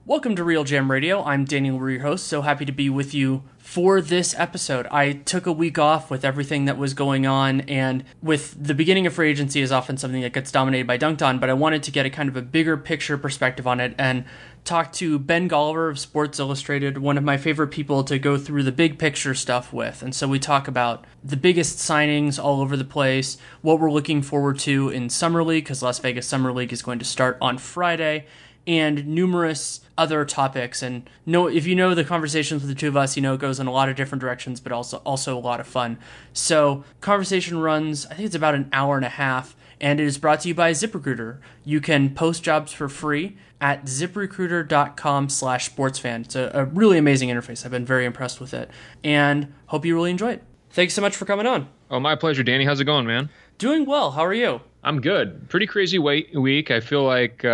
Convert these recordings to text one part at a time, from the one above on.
Welcome to Real Jam Radio. I'm Daniel, your host. So happy to be with you for this episode. I took a week off with everything that was going on, and with the beginning of free agency is often something that gets dominated by Dunked On, but I wanted to get a kind of a bigger picture perspective on it and talk to Ben Golliver of Sports Illustrated, one of my favorite people to go through the big picture stuff with. And so we talk about the biggest signings all over the place, what we're looking forward to in Summer League, because Las Vegas Summer League is going to start on Friday, and numerous other topics. And if you know the conversations with the two of us, it goes in a lot of different directions, but also a lot of fun. So conversation runs, I think it's about an hour and a half, and it is brought to you by ZipRecruiter. You can post jobs for free at ziprecruiter.com/sportsfan. It's a really amazing interface. I've been very impressed with it, and hope you really enjoy it. Thanks so much for coming on. Oh, my pleasure, Danny. How's it going, man? Doing well. How are you? I'm good. Pretty crazy week. I feel like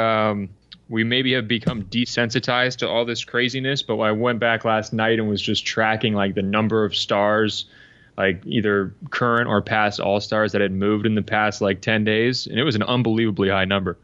we maybe have become desensitized to all this craziness, but I went back last night and was just tracking like the number of stars, like either current or past All-Stars that had moved in the past like 10 days, and it was an unbelievably high number.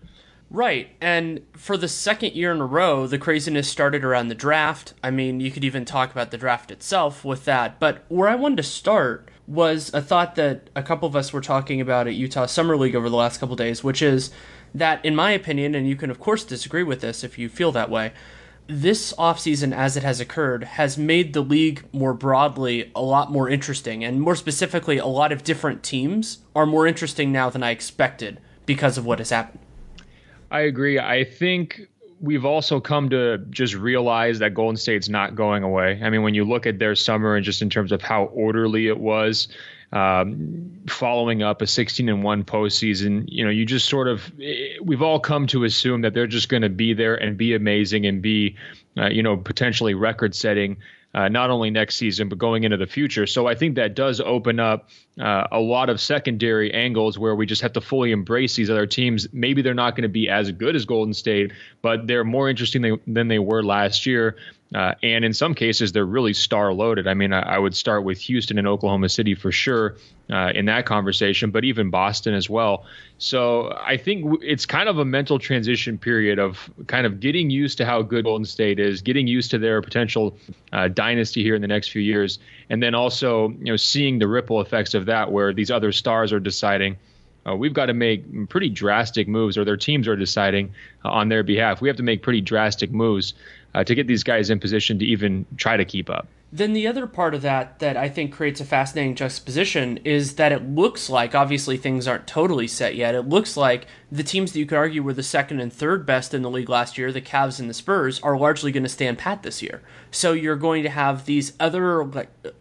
Right, and for the second year in a row, the craziness started around the draft. I mean, you could even talk about the draft itself with that, but where I wanted to start was a thought that a couple of us were talking about at Utah Summer League over the last couple of days, which is that, in my opinion, and you can of course disagree with this if you feel that way, this offseason as it has occurred has made the league more broadly a lot more interesting, and more specifically, a lot of different teams are more interesting now than I expected because of what has happened. I agree. I think we've also come to just realize that Golden State's not going away. I mean, when you look at their summer and just in terms of how orderly it was, following up a 16-1 postseason, you just we've all come to assume that they're just going to be there and be amazing and be, potentially record setting, not only next season, but going into the future. So I think that does open up a lot of secondary angles where we just have to fully embrace these other teams. Maybe they're not going to be as good as Golden State, but they're more interesting than they were last year. And in some cases, they're really star loaded. I mean, I would start with Houston and Oklahoma City for sure in that conversation, but even Boston as well. So I think it's kind of a mental transition period of kind of getting used to how good Golden State is, getting used to their potential dynasty here in the next few years, and then also seeing the ripple effects of that, where these other stars are deciding we've got to make pretty drastic moves, or their teams are deciding on their behalf. We have to make pretty drastic moves to get these guys in position to even try to keep up. Then the other part of that I think creates a fascinating juxtaposition is that it looks like, obviously things aren't totally set yet, it looks like the teams that you could argue were the second and third best in the league last year, the Cavs and the Spurs, are largely going to stand pat this year. So you're going to have these other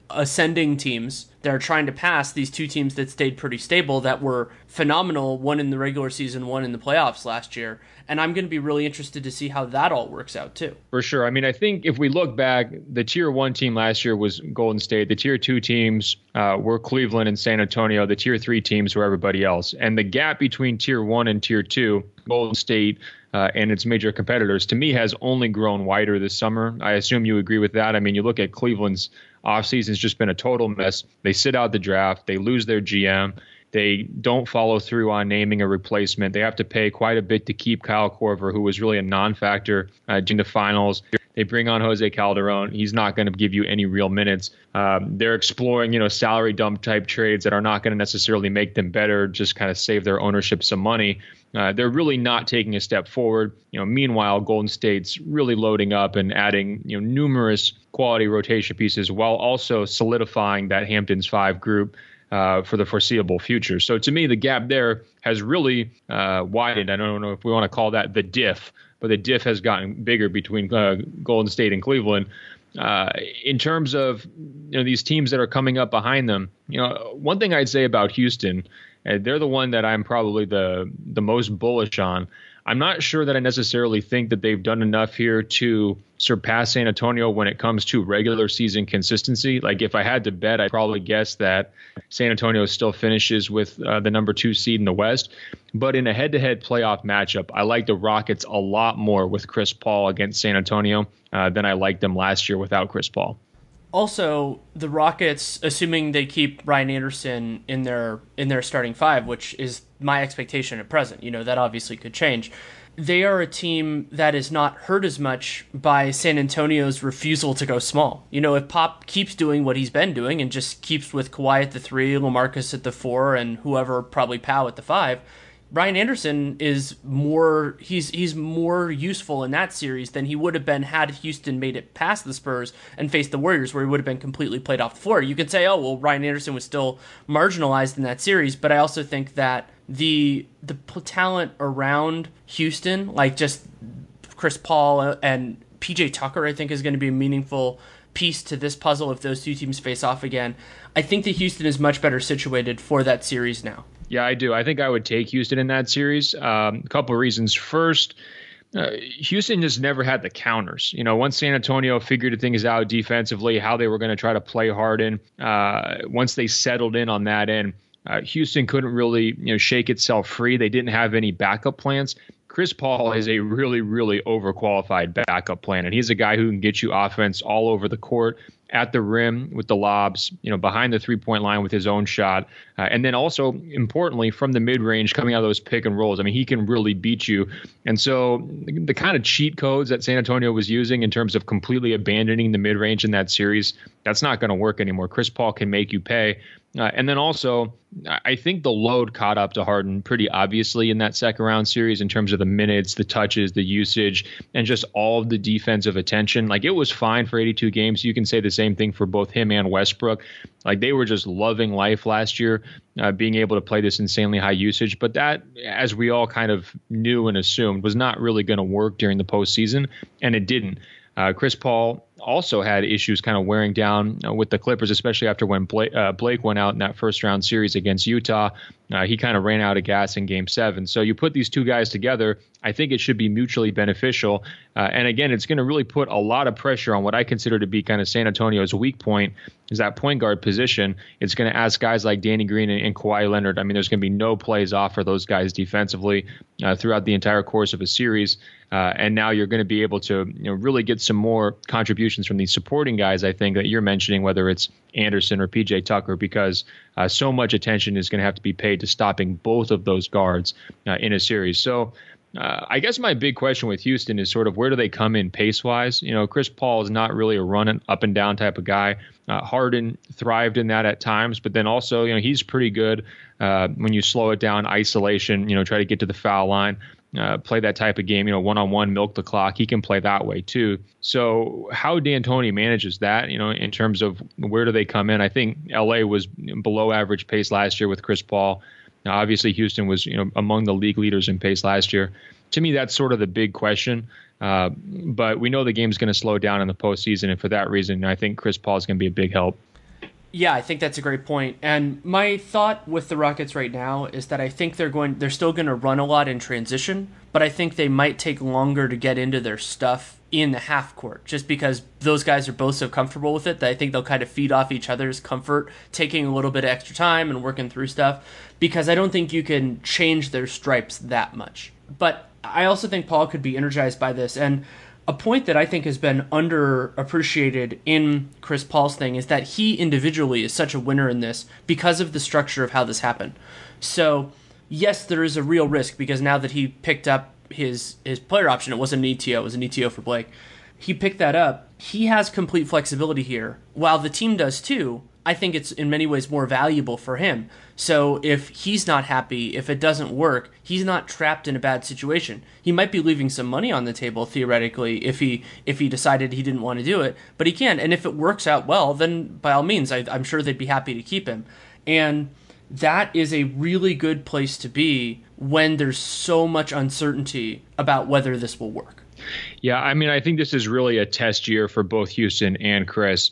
ascending teams that are trying to pass these two teams that stayed pretty stable, that were phenomenal, one in the regular season, one in the playoffs last year. And I'm going to be really interested to see how that all works out too. For sure. I mean, I think if we look back, the Tier 1 team last year was Golden State. The Tier 2 teams were Cleveland and San Antonio. The Tier 3 teams were everybody else. And the gap between Tier 1 and Tier 2, Golden State and its major competitors, to me, has only grown wider this summer. I assume you agree with that. I mean, you look at Cleveland's offseason, it's just been a total mess. They sit out the draft. They lose their GM. They don't follow through on naming a replacement. They have to pay quite a bit to keep Kyle Korver, who was really a non-factor during the finals. They bring on Jose Calderon. He's not going to give you any real minutes. They're exploring, salary dump type trades that are not going to necessarily make them better, just kind of save their ownership some money. They're really not taking a step forward. Meanwhile, Golden State's really loading up and adding, numerous quality rotation pieces while also solidifying that Hamptons 5 group for the foreseeable future. So to me, the gap there has really widened. I don't know if we want to call that the diff, but the diff has gotten bigger between Golden State and Cleveland. In terms of these teams that are coming up behind them, one thing I'd say about Houston, they're the one that I'm probably the most bullish on. I'm not sure that I necessarily think that they've done enough here to surpass San Antonio when it comes to regular season consistency. Like if I had to bet, I'd probably guess that San Antonio still finishes with the number 2 seed in the West. But in a head-to-head playoff matchup, I like the Rockets a lot more with Chris Paul against San Antonio than I liked them last year without Chris Paul. Also, the Rockets, assuming they keep Ryan Anderson in their starting five, which is my expectation at present, that obviously could change. they are a team that is not hurt as much by San Antonio's refusal to go small. You know, if Pop keeps doing what he's been doing and just keeps with Kawhi at the 3, LaMarcus at the 4, and whoever, probably Powell at the 5, Brian Anderson is he's more useful in that series than he would have been had Houston made it past the Spurs and faced the Warriors, where he would have been completely played off the floor. You could say, oh, well, Brian Anderson was still marginalized in that series, but I also think that the talent around Houston, like just Chris Paul and PJ Tucker, I think is going to be a meaningful piece to this puzzle if those two teams face off again. I think that Houston is much better situated for that series now. Yeah, I do. I think I would take Houston in that series. A couple of reasons. First, Houston just never had the counters. You know, once San Antonio figured things out defensively, how they were going to try to play Harden, once they settled in on that end, Houston couldn't really, shake itself free. They didn't have any backup plans. Chris Paul is a really, really overqualified backup plan, and he's a guy who can get you offense all over the court, at the rim with the lobs, behind the three-point line with his own shot. And then also, importantly, from the mid-range, coming out of those pick and rolls. I mean, he can really beat you. And so the kind of cheat codes that San Antonio was using in terms of completely abandoning the mid-range in that series, that's not going to work anymore. Chris Paul can make you pay. And then also, I think the load caught up to Harden pretty obviously in that second round series in terms of the minutes, the touches, the usage, and just all of the defensive attention. Like, it was fine for 82 games. You can say the same thing for both him and Westbrook. Like, they were just loving life last year, being able to play this insanely high usage. But that, as we all kind of knew and assumed, was not really going to work during the postseason, and it didn't. Chris Paul also had issues kind of wearing down with the Clippers, especially after when Blake went out in that first round series against Utah. He kind of ran out of gas in Game 7. So you put these two guys together, I think it should be mutually beneficial. And again, it's going to really put a lot of pressure on what I consider to be kind of San Antonio's weak point, is that point guard position. It's going to ask guys like Danny Green and Kawhi Leonard. I mean, there's going to be no plays off for those guys defensively throughout the entire course of a series. And now you're going to be able to really get some more contributions from these supporting guys, I think, that you're mentioning, whether it's Anderson or PJ Tucker, because so much attention is going to have to be paid to stopping both of those guards in a series. So I guess my big question with Houston is sort of where do they come in pace-wise? Chris Paul is not really a run up and down type of guy. Harden thrived in that at times, but then also, he's pretty good when you slow it down, isolation, try to get to the foul line. Play that type of game, one-on-one, milk the clock. He can play that way too. So how D'Antoni manages that, in terms of where do they come in? I think LA was below average pace last year with Chris Paul. Now, obviously, Houston was, among the league leaders in pace last year. To me, that's sort of the big question. But we know the game's going to slow down in the postseason, and for that reason, I think Chris Paul is going to be a big help. Yeah, I think that's a great point. And my thought with the Rockets right now is that I think they're still going to run a lot in transition, but I think they might take longer to get into their stuff in the half court, just because those guys are both so comfortable with it that I think they'll kind of feed off each other's comfort, taking a little bit of extra time and working through stuff, because I don't think you can change their stripes that much. But I also think Paul could be energized by this. And a point that I think has been underappreciated in Chris Paul's thing is that he individually is such a winner in this because of the structure of how this happened. So, yes, there is a real risk because now that he picked up his player option, it wasn't an ETO, it was an ETO for Blake. He picked that up. He has complete flexibility here. While the team does too, I think it's in many ways more valuable for him. So if he's not happy, if it doesn't work, he's not trapped in a bad situation. He might be leaving some money on the table, theoretically, if he decided he didn't want to do it, but he can. And if it works out well, then by all means, I'm sure they'd be happy to keep him. And that is a really good place to be when there's so much uncertainty about whether this will work. Yeah, I mean, I think this is really a test year for both Houston and Chris.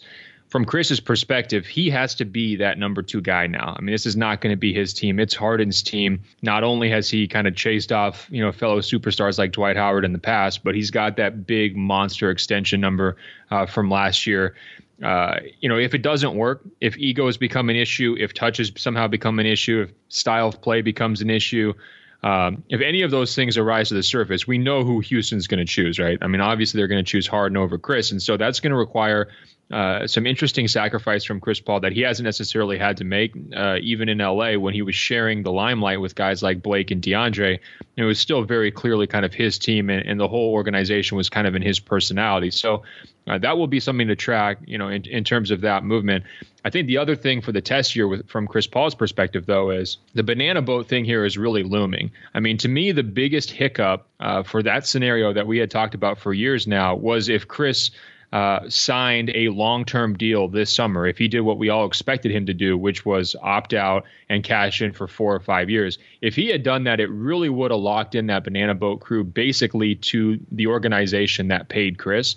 From Chris's perspective, he has to be that number 2 guy now. I mean, this is not going to be his team. It's Harden's team. Not only has he kind of chased off, fellow superstars like Dwight Howard in the past, but he's got that big monster extension number from last year. If it doesn't work, if egos become an issue, if touches somehow become an issue, if style of play becomes an issue, if any of those things arise to the surface, we know who Houston's going to choose, right? I mean, obviously they're going to choose Harden over Chris. And so that's going to require some interesting sacrifice from Chris Paul that he hasn't necessarily had to make, even in LA when he was sharing the limelight with guys like Blake and DeAndre. It was still very clearly kind of his team, and the whole organization was kind of in his personality. So that will be something to track, in terms of that movement. I think the other thing for the test year from Chris Paul's perspective, though, is the banana boat thing here is really looming. I mean, to me, the biggest hiccup for that scenario that we had talked about for years now was if Chris signed a long-term deal this summer, if he did what we all expected him to do, which was opt out and cash in for 4 or 5 years. If he had done that, it really would have locked in that banana boat crew basically to the organization that paid Chris.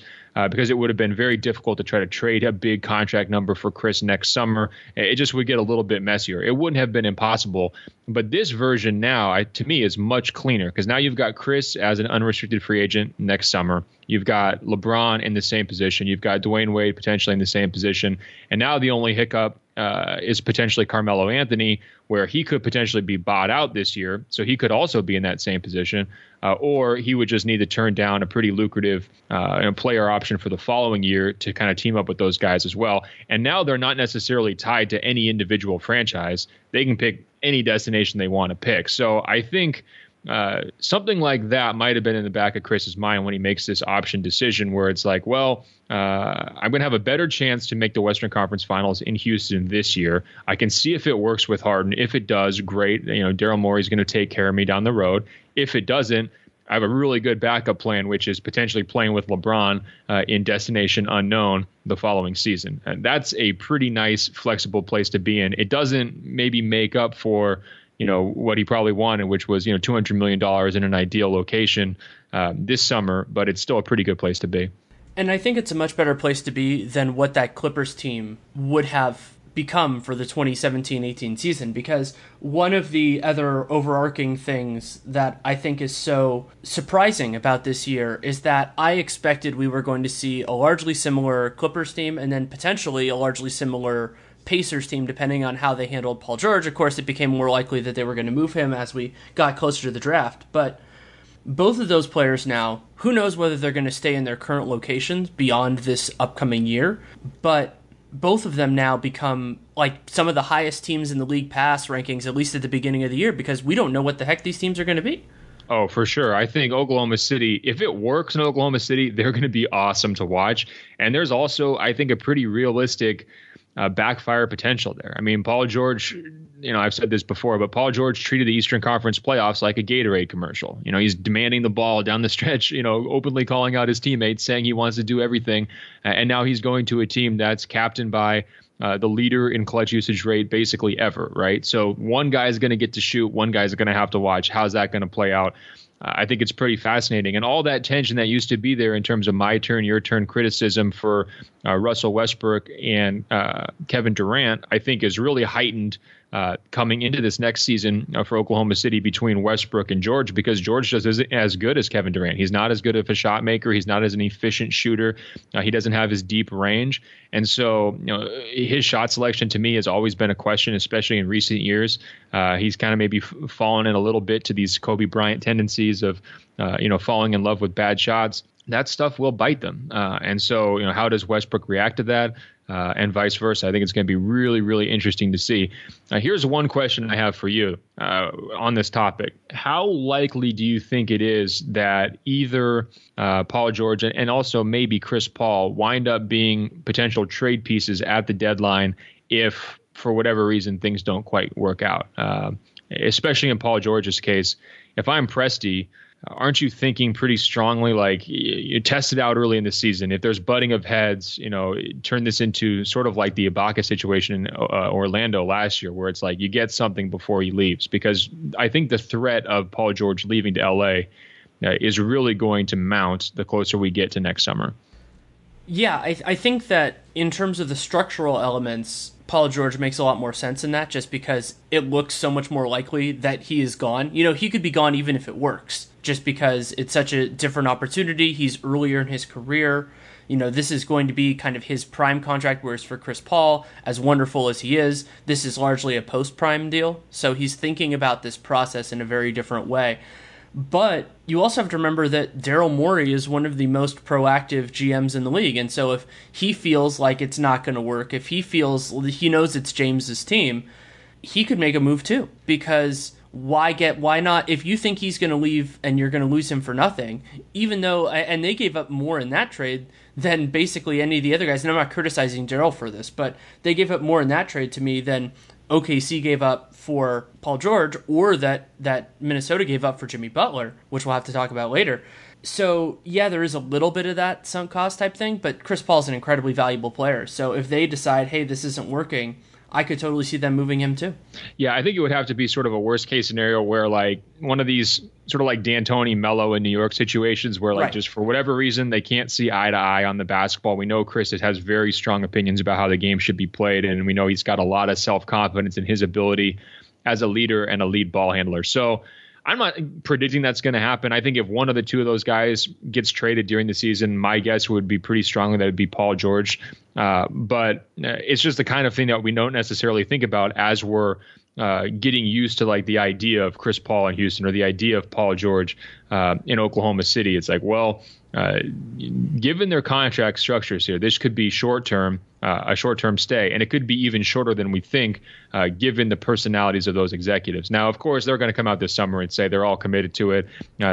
Because it would have been very difficult to try to trade a big contract number for Chris next summer. It just would get a little bit messier. It wouldn't have been impossible. But this version now, to me, is much cleaner because now you've got Chris as an unrestricted free agent next summer. You've got LeBron in the same position. You've got Dwayne Wade potentially in the same position. And now the only hiccup is potentially Carmelo Anthony, where he could potentially be bought out this year. So he could also be in that same position. Or he would just need to turn down a pretty lucrative player option for the following year to kind of team up with those guys as well. And now they're not necessarily tied to any individual franchise. They can pick any destination they want to pick. So I think something like that might have been in the back of Chris's mind when he makes this option decision where it's like, well, I'm going to have a better chance to make the Western Conference Finals in Houston this year. I can see if it works with Harden. If it does, great. Daryl Morey's going to take care of me down the road. If it doesn't, I have a really good backup plan, which is potentially playing with LeBron in destination unknown the following season. And that's a pretty nice, flexible place to be in. It doesn't maybe make up for what he probably wanted, which was, $200 million in an ideal location this summer, but it's still a pretty good place to be. And I think it's a much better place to be than what that Clippers team would have become for the 2017-18 season, because one of the other overarching things that I think is so surprising about this year is that I expected we were going to see a largely similar Clippers team and then potentially a largely similar Pacers team, depending on how they handled Paul George. Of course, it became more likely that they were going to move him as we got closer to the draft. But both of those players now, who knows whether they're going to stay in their current locations beyond this upcoming year, but both of them now become like some of the highest teams in the league pass rankings, at least at the beginning of the year, because we don't know what the heck these teams are going to be. Oh, for sure. I think Oklahoma City, if it works in Oklahoma City, they're going to be awesome to watch. And there's also, I think, a pretty realistic backfire potential there. I mean, Paul George, I've said this before, but Paul George treated the Eastern Conference playoffs like a Gatorade commercial. He's demanding the ball down the stretch, openly calling out his teammates, saying he wants to do everything. And now he's going to a team that's captained by the leader in clutch usage rate basically ever, right? So one guy's going to get to shoot, one guy's going to have to watch. How's that going to play out? I think it's pretty fascinating. And all that tension that used to be there in terms of my turn, your turn criticism for Russell Westbrook and Kevin Durant, I think is really heightened coming into this next season for Oklahoma City between Westbrook and George, because George just isn't as good as Kevin Durant. He's not as good of a shot maker. He's not as an efficient shooter. He doesn't have his deep range. And so, his shot selection to me has always been a question, especially in recent years. He's kind of maybe fallen in a little bit to these Kobe Bryant tendencies of, falling in love with bad shots. That stuff will bite them. And so, how does Westbrook react to that? And vice versa. I think it's going to be really, really interesting to see. Here's one question I have for you on this topic. How likely do you think it is that either Paul George and also maybe Chris Paul wind up being potential trade pieces at the deadline if, for whatever reason, things don't quite work out? Especially in Paul George's case, if I'm Presti, aren't you thinking pretty strongly like you test it out early in the season? If there's butting of heads, turn this into sort of like the Ibaka situation in Orlando last year, where it's like you get something before he leaves, because I think the threat of Paul George leaving to LA is really going to mount the closer we get to next summer. Yeah, I think that in terms of the structural elements, Paul George makes a lot more sense in that, just because it looks so much more likely that he is gone. He could be gone even if it works, just because it's such a different opportunity. He's earlier in his career. This is going to be kind of his prime contract, whereas for Chris Paul, as wonderful as he is, this is largely a post-prime deal. So he's thinking about this process in a very different way. But you also have to remember that Daryl Morey is one of the most proactive GMs in the league. And so if he feels like it's not going to work, if he knows it's James's team, he could make a move too. Because why not? If you think he's going to leave and you're going to lose him for nothing, even though, and they gave up more in that trade than basically any of the other guys. And I'm not criticizing Daryl for this, but they gave up more in that trade to me than OKC gave up for Paul George, or that Minnesota gave up for Jimmy Butler, which we'll have to talk about later. So, yeah, there is a little bit of that sunk cost type thing, but Chris Paul's an incredibly valuable player. So if they decide, hey, this isn't working, I could totally see them moving him too. Yeah, I think it would have to be sort of a worst case scenario where like one of these sort of like D'Antoni, Melo in New York situations where like just for whatever reason they can't see eye to eye on the basketball. We know Chris has very strong opinions about how the game should be played, and we know he's got a lot of self-confidence in his ability as a leader and a lead ball handler. So I'm not predicting that's going to happen. I think if one of the two of those guys gets traded during the season, my guess would be pretty strongly that it'd be Paul George. But it's just the kind of thing that we don't necessarily think about as we're getting used to like the idea of Chris Paul in Houston or the idea of Paul George in Oklahoma City. It's like, well, given their contract structures here, this could be a short-term stay, and it could be even shorter than we think, given the personalities of those executives. Now, of course, they're going to come out this summer and say they're all committed to it.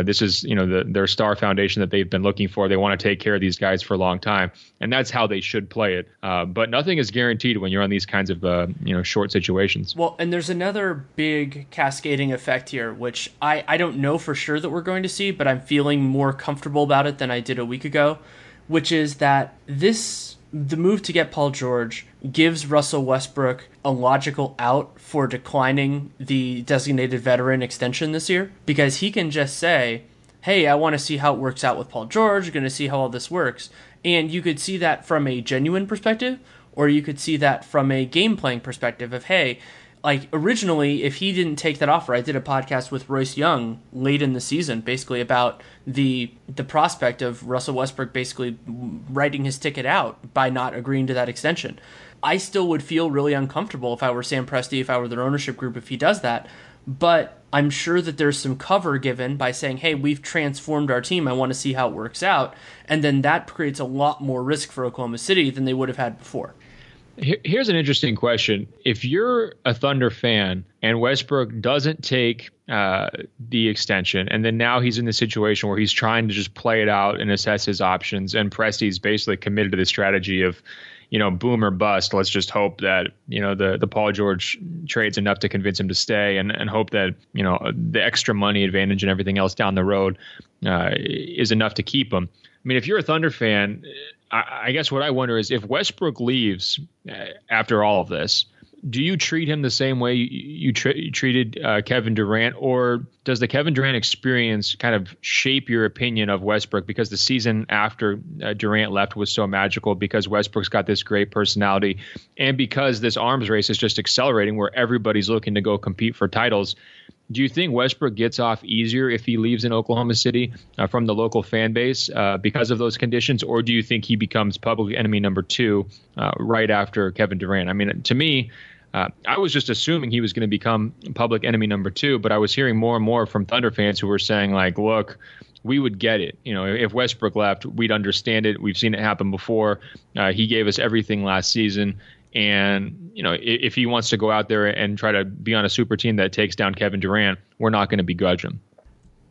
This is, their star foundation that they've been looking for. They want to take care of these guys for a long time, and that's how they should play it. But nothing is guaranteed when you're on these kinds of, short situations. Well, and there's another big cascading effect here, which I don't know for sure that we're going to see, but I'm feeling more comfortable about it than I did a week ago, which is that the move to get Paul George gives Russell Westbrook a logical out for declining the designated veteran extension this year, because he can just say, hey, I want to see how it works out with Paul George, going to see how all this works. And you could see that from a genuine perspective, or you could see that from a game playing perspective of, hey, like originally, if he didn't take that offer, I did a podcast with Royce Young late in the season, basically about the prospect of Russell Westbrook basically writing his ticket out by not agreeing to that extension. I still would feel really uncomfortable if I were Sam Presti, if I were their ownership group, if he does that. But I'm sure that there's some cover given by saying, hey, we've transformed our team. I want to see how it works out. And then that creates a lot more risk for Oklahoma City than they would have had before. Here's an interesting question. If you're a Thunder fan and Westbrook doesn't take the extension, and then now he's in the situation where he's trying to just play it out and assess his options, and Presti's basically committed to the strategy of, boom or bust. Let's just hope that, the Paul George trade's enough to convince him to stay, and hope that, the extra money advantage and everything else down the road is enough to keep him. I mean, if you're a Thunder fan, I guess what I wonder is if Westbrook leaves after all of this, do you treat him the same way you treated Kevin Durant, or does the Kevin Durant experience kind of shape your opinion of Westbrook because the season after Durant left was so magical, because Westbrook's got this great personality, and because this arms race is just accelerating where everybody's looking to go compete for titles? Do you think Westbrook gets off easier if he leaves in Oklahoma City from the local fan base because of those conditions, or do you think he becomes public enemy number 2 right after Kevin Durant? I mean, to me, I was just assuming he was going to become public enemy number 2, but I was hearing more and more from Thunder fans who were saying, like, look, we would get it. If Westbrook left, we'd understand it. We've seen it happen before. He gave us everything last season. And, if he wants to go out there and try to be on a super team that takes down Kevin Durant, we're not going to begrudge him.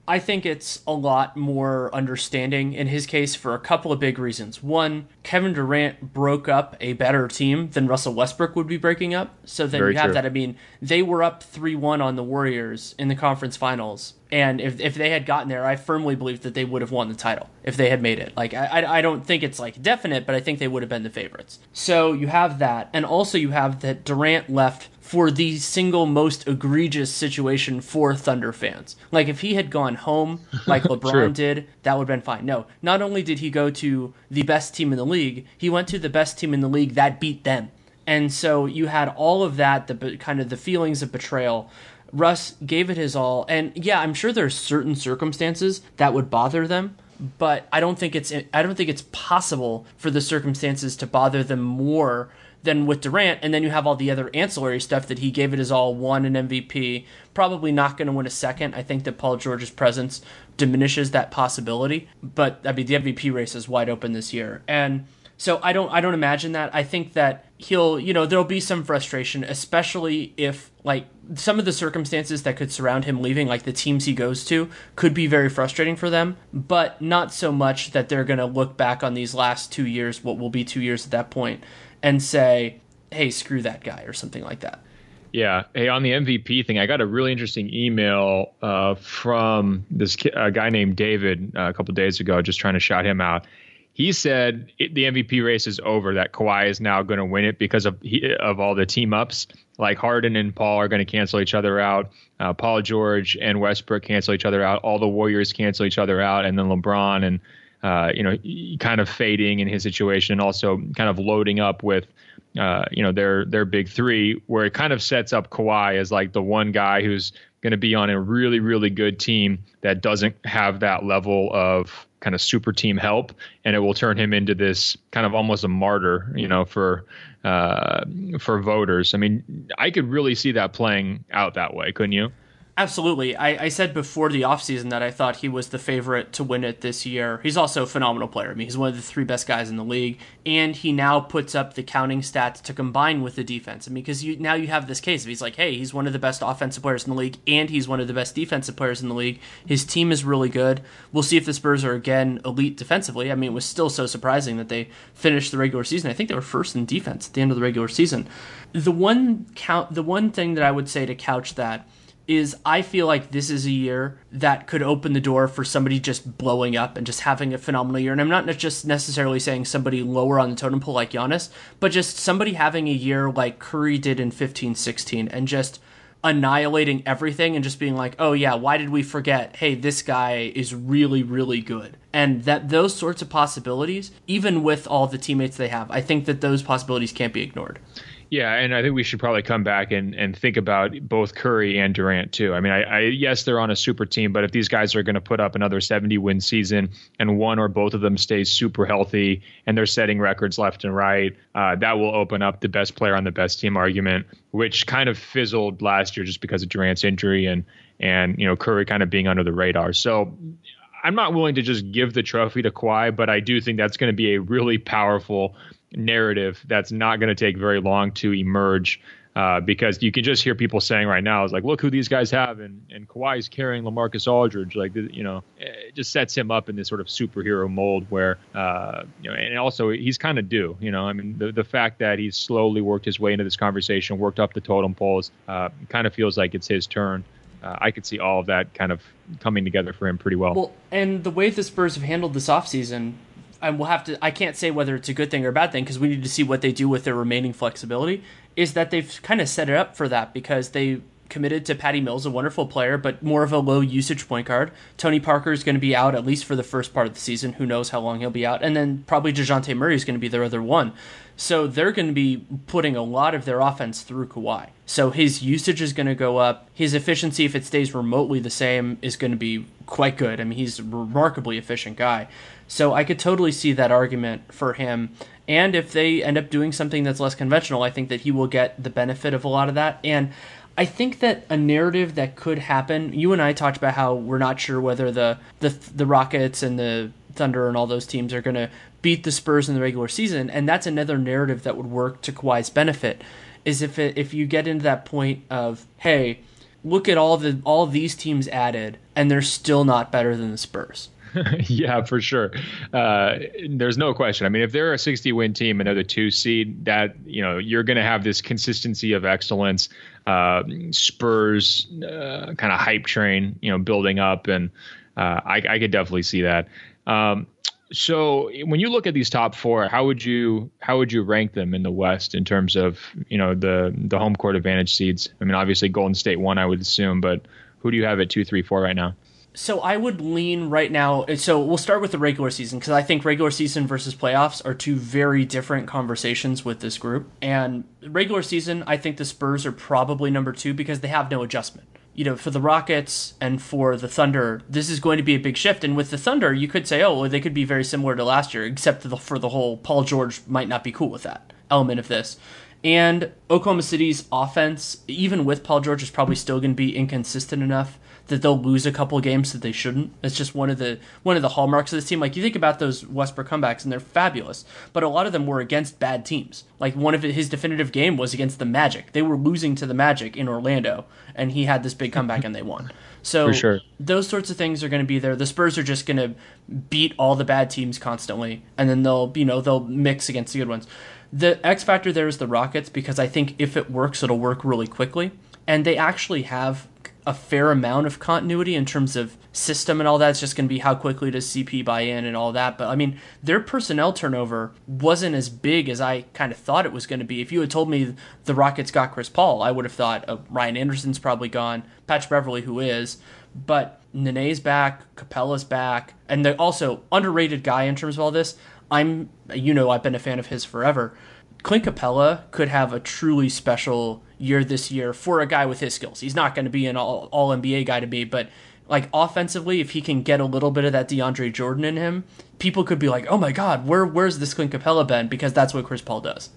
I think it's a lot more understanding in his case for a couple of big reasons. One, Kevin Durant broke up a better team than Russell Westbrook would be breaking up. So then you have that. I mean, they were up 3-1 on the Warriors in the conference finals. And if they had gotten there, I firmly believe that they would have won the title if they had made it. Like, I don't think it's like definite, but I think they would have been the favorites. So you have that. And also you have that Durant left for the single most egregious situation for Thunder fans. Like, if he had gone home like LeBron did, that would have been fine. No, not only did he go to the best team in the league, he went to the best team in the league that beat them. And so you had all of that, the kind of the feelings of betrayal. Russ gave it his all, and yeah, I'm sure there's certain circumstances that would bother them, but I don't think it's possible for the circumstances to bother them more than with Durant, and then you have all the other ancillary stuff that he gave it his all, won an MVP, probably not going to win a second. I think that Paul George's presence diminishes that possibility, but I mean the MVP race is wide open this year, and so I don't imagine that. I think that he'll, there'll be some frustration, especially if like some of the circumstances that could surround him leaving, like the teams he goes to, could be very frustrating for them, but not so much that they're going to look back on these last 2 years, what will be 2 years at that point, and say, hey, screw that guy or something like that. Yeah. Hey, on the MVP thing, I got a really interesting email from this guy named David a couple of days ago, just trying to shout him out. He said the MVP race is over, that Kawhi is now going to win it because of all the team ups. Like Harden and Paul are going to cancel each other out. Paul George and Westbrook cancel each other out. All the Warriors cancel each other out. And then LeBron and, kind of fading in his situation, and also kind of loading up with, their big three, where it kind of sets up Kawhi as like the one guy who's going to be on a really, really good team that doesn't have that level of kind of super team help, and it will turn him into this kind of almost a martyr, for voters. I mean, I could really see that playing out that way, couldn't you? Absolutely. I said before the offseason that I thought he was the favorite to win it this year. He's also a phenomenal player. I mean, he's one of the 3 best guys in the league, and he now puts up the counting stats to combine with the defense. I mean, because now you have this case of he's like, hey, he's one of the best offensive players in the league, and he's one of the best defensive players in the league. His team is really good. We'll see if the Spurs are, again, elite defensively. I mean, it was still so surprising that they finished the regular season. I think they were first in defense at the end of the regular season. The one thing that I would say to couch that is I feel like this is a year that could open the door for somebody just blowing up and just having a phenomenal year. And I'm not just necessarily saying somebody lower on the totem pole like Giannis, but just somebody having a year like Curry did in 15-16 and just annihilating everything and just being like, oh yeah, why did we forget? Hey, this guy is really, really good. And that those sorts of possibilities, even with all the teammates they have, I think that those possibilities can't be ignored. Yeah, and I think we should probably come back and think about both Curry and Durant too. I mean, yes, they're on a super team, but if these guys are going to put up another 70-win season and one or both of them stays super healthy and they're setting records left and right, that will open up the best player on the best team argument, which kind of fizzled last year just because of Durant's injury and Curry kind of being under the radar. So I'm not willing to just give the trophy to Kawhi, but I do think that's going to be a really powerful narrative that's not going to take very long to emerge, because you can just hear people saying right now, it's like, look who these guys have, and Kawhi's carrying LaMarcus Aldridge, like, it just sets him up in this sort of superhero mold where, and also he's kind of due, I mean, the fact that he's slowly worked his way into this conversation, worked up the totem poles, kind of feels like it's his turn. I could see all of that kind of coming together for him pretty well. Well, and the way the Spurs have handled this offseason, and I can't say whether it's a good thing or a bad thing because we need to see what they do with their remaining flexibility, is that they've kind of set it up for that because they committed to Patty Mills, a wonderful player, but more of a low usage point guard. Tony Parker is going to be out at least for the first part of the season. Who knows how long he'll be out. And then probably DeJounte Murray is going to be their other one. So they're going to be putting a lot of their offense through Kawhi. So his usage is going to go up. His efficiency, if it stays remotely the same, is going to be quite good. I mean, he's a remarkably efficient guy. So I could totally see that argument for him. And if they end up doing something that's less conventional, I think that he will get the benefit of a lot of that. And I think that a narrative that could happen, you and I talked about how we're not sure whether the Rockets and the Thunder and all those teams are going to beat the Spurs in the regular season, and that's another narrative that would work to Kawhi's benefit, is if you get into that point of, hey, look at all these teams added, and they're still not better than the Spurs. Yeah, for sure. There's no question. I mean, if they're a 60-win team and they're the 2 seed, that you're going to have this consistency of excellence, Spurs kind of hype train, building up, and I could definitely see that. So when you look at these top 4, how would you rank them in the West in terms of the home court advantage seeds? I mean, obviously Golden State 1, I would assume, but who do you have at 2, 3, 4 right now? So I would lean right now. So we'll start with the regular season because I think regular season versus playoffs are 2 very different conversations with this group. And regular season, I think the Spurs are probably number 2 because they have no adjustment. For the Rockets and for the Thunder, this is going to be a big shift. And with the Thunder, you could say, oh, well, they could be very similar to last year, except for the whole Paul George might not be cool with that. element of this. And Oklahoma City's offense, even with Paul George, is probably still going to be inconsistent enough that they'll lose a couple of games that they shouldn't. It's just one of the hallmarks of this team. Like, you think about those Westbrook comebacks, and they're fabulous, but a lot of them were against bad teams. Like, one of his definitive game was against the Magic. They were losing to the Magic in Orlando, and he had this big comeback, and they won. So for sure, those sorts of things are going to be there. The Spurs are just going to beat all the bad teams constantly, and then they'll mix against the good ones. The X factor there is the Rockets, because I think if it works, it'll work really quickly. And they actually have a fair amount of continuity in terms of system and all that. It's just going to be how quickly does CP buy in and all that. But, I mean, their personnel turnover wasn't as big as I kind of thought it was going to be. If you had told me the Rockets got Chris Paul, I would have thought Ryan Anderson's probably gone, Patrick Beverley, who is. But Nene's back, Capella's back, and the also underrated guy in terms of all this. I've been a fan of his forever. Clint Capella could have a truly special year this year for a guy with his skills. He's not going to be an all NBA guy to be, but like offensively, if he can get a little bit of that DeAndre Jordan in him, people could be like, oh my God, where's this Clint Capella been? Because that's what Chris Paul does.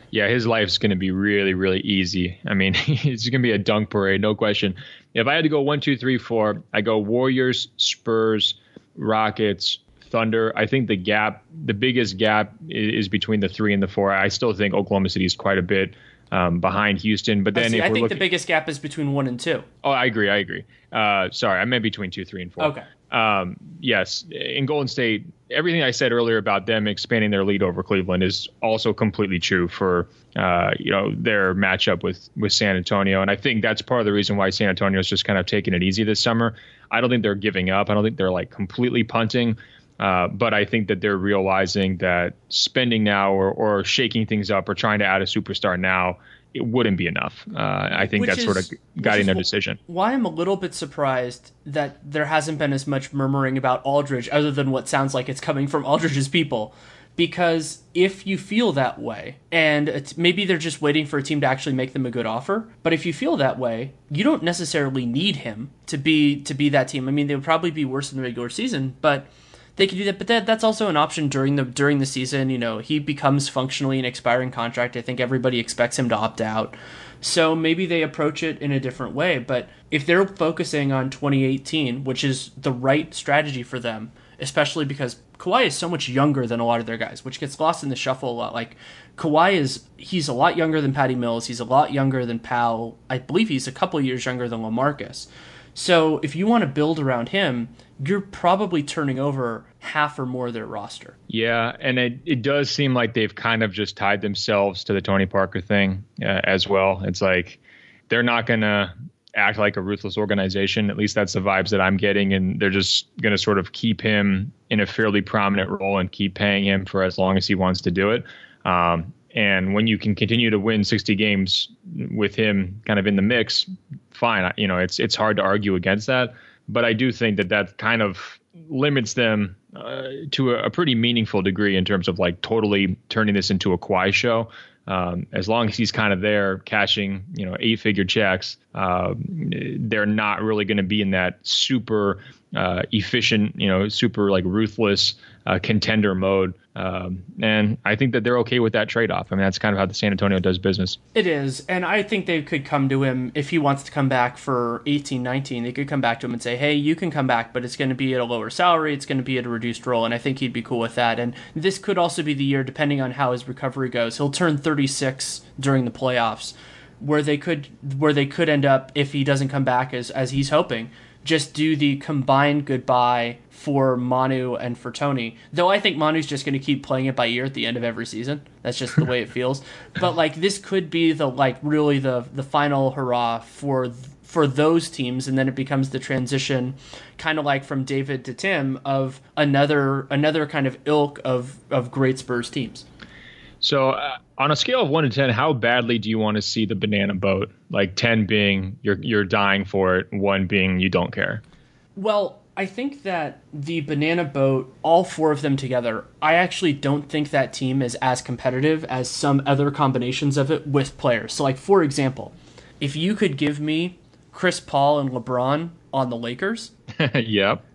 Yeah, his life's going to be really, really easy. I mean, it's going to be a dunk parade, no question. If I had to go 1, 2, 3, 4, I go Warriors, Spurs, Rockets, Thunder. I think the biggest gap is between the 3 and the 4. I still think Oklahoma City is quite a bit behind Houston. But then I think the biggest gap is between 1 and 2. Oh, I agree. Sorry, I meant between 2, 3, and 4. Okay. Yes, in Golden State, everything I said earlier about them expanding their lead over Cleveland is also completely true for their matchup with San Antonio. And I think that's part of the reason why San Antonio is just kind of taking it easy this summer. I don't think they're giving up. I don't think they're like completely punting. But I think that they're realizing that spending now or shaking things up or trying to add a superstar now, it wouldn't be enough. I think that's sort of guiding their decision. Why I'm a little bit surprised that there hasn't been as much murmuring about Aldridge, other than what sounds like it's coming from Aldridge's people. Because if you feel that way, and maybe they're just waiting for a team to actually make them a good offer, but if you feel that way, you don't necessarily need him to be that team. I mean, they would probably be worse in the regular season, but they could do that, but that's also an option during the season. He becomes functionally an expiring contract. I think everybody expects him to opt out. So maybe they approach it in a different way. But if they're focusing on 2018, which is the right strategy for them, especially because Kawhi is so much younger than a lot of their guys, which gets lost in the shuffle a lot. Like, he's a lot younger than Patty Mills. He's a lot younger than Powell. I believe he's a couple years younger than LaMarcus. So if you want to build around him, you're probably turning over half or more of their roster. Yeah, and it does seem like they've kind of just tied themselves to the Tony Parker thing as well. It's like they're not going to act like a ruthless organization. At least that's the vibes that I'm getting, and they're just going to sort of keep him in a fairly prominent role and keep paying him for as long as he wants to do it. And when you can continue to win 60 games with him kind of in the mix, fine. It's hard to argue against that. But I do think that kind of limits them to a pretty meaningful degree in terms of like totally turning this into a Kawhi show. As long as he's kind of there cashing, 8-figure checks, they're not really going to be in that super efficient, super like ruthless contender mode. And I think that they're okay with that trade-off. I mean, that's kind of how the San Antonio does business. It is. And I think they could come to him if he wants to come back for 18-19. They could come back to him and say, hey, you can come back, but it's going to be at a lower salary. It's going to be at a reduced role. And I think he'd be cool with that. And this could also be the year, depending on how his recovery goes. He'll turn 36 during the playoffs, where they could end up, if he doesn't come back as he's hoping, just do the combined goodbye for Manu and for Tony. Though I think Manu's just going to keep playing it by ear at the end of every season. That's just the way it feels. But like this could be really the final hurrah for those teams, and then it becomes the transition, kind of like from David to Tim, of another kind of ilk of great Spurs teams. So on a scale of 1 to 10, how badly do you want to see the banana boat? Like 10 being you're dying for it, 1 being you don't care. Well, I think that the banana boat, all 4 of them together, I actually don't think that team is as competitive as some other combinations of it with players. So like, for example, if you could give me Chris Paul and LeBron on the Lakers, yep,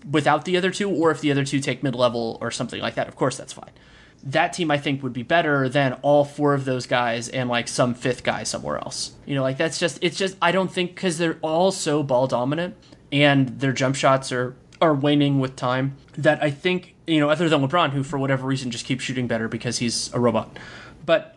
without the other two, or if the other two take mid-level or something like that, of course that's fine. that team I think would be better than all 4 of those guys and like some 5th guy somewhere else. Like it's just I don't think, because they're all so ball dominant and their jump shots are waning with time, that I think, other than LeBron, who for whatever reason just keeps shooting better because he's a robot. But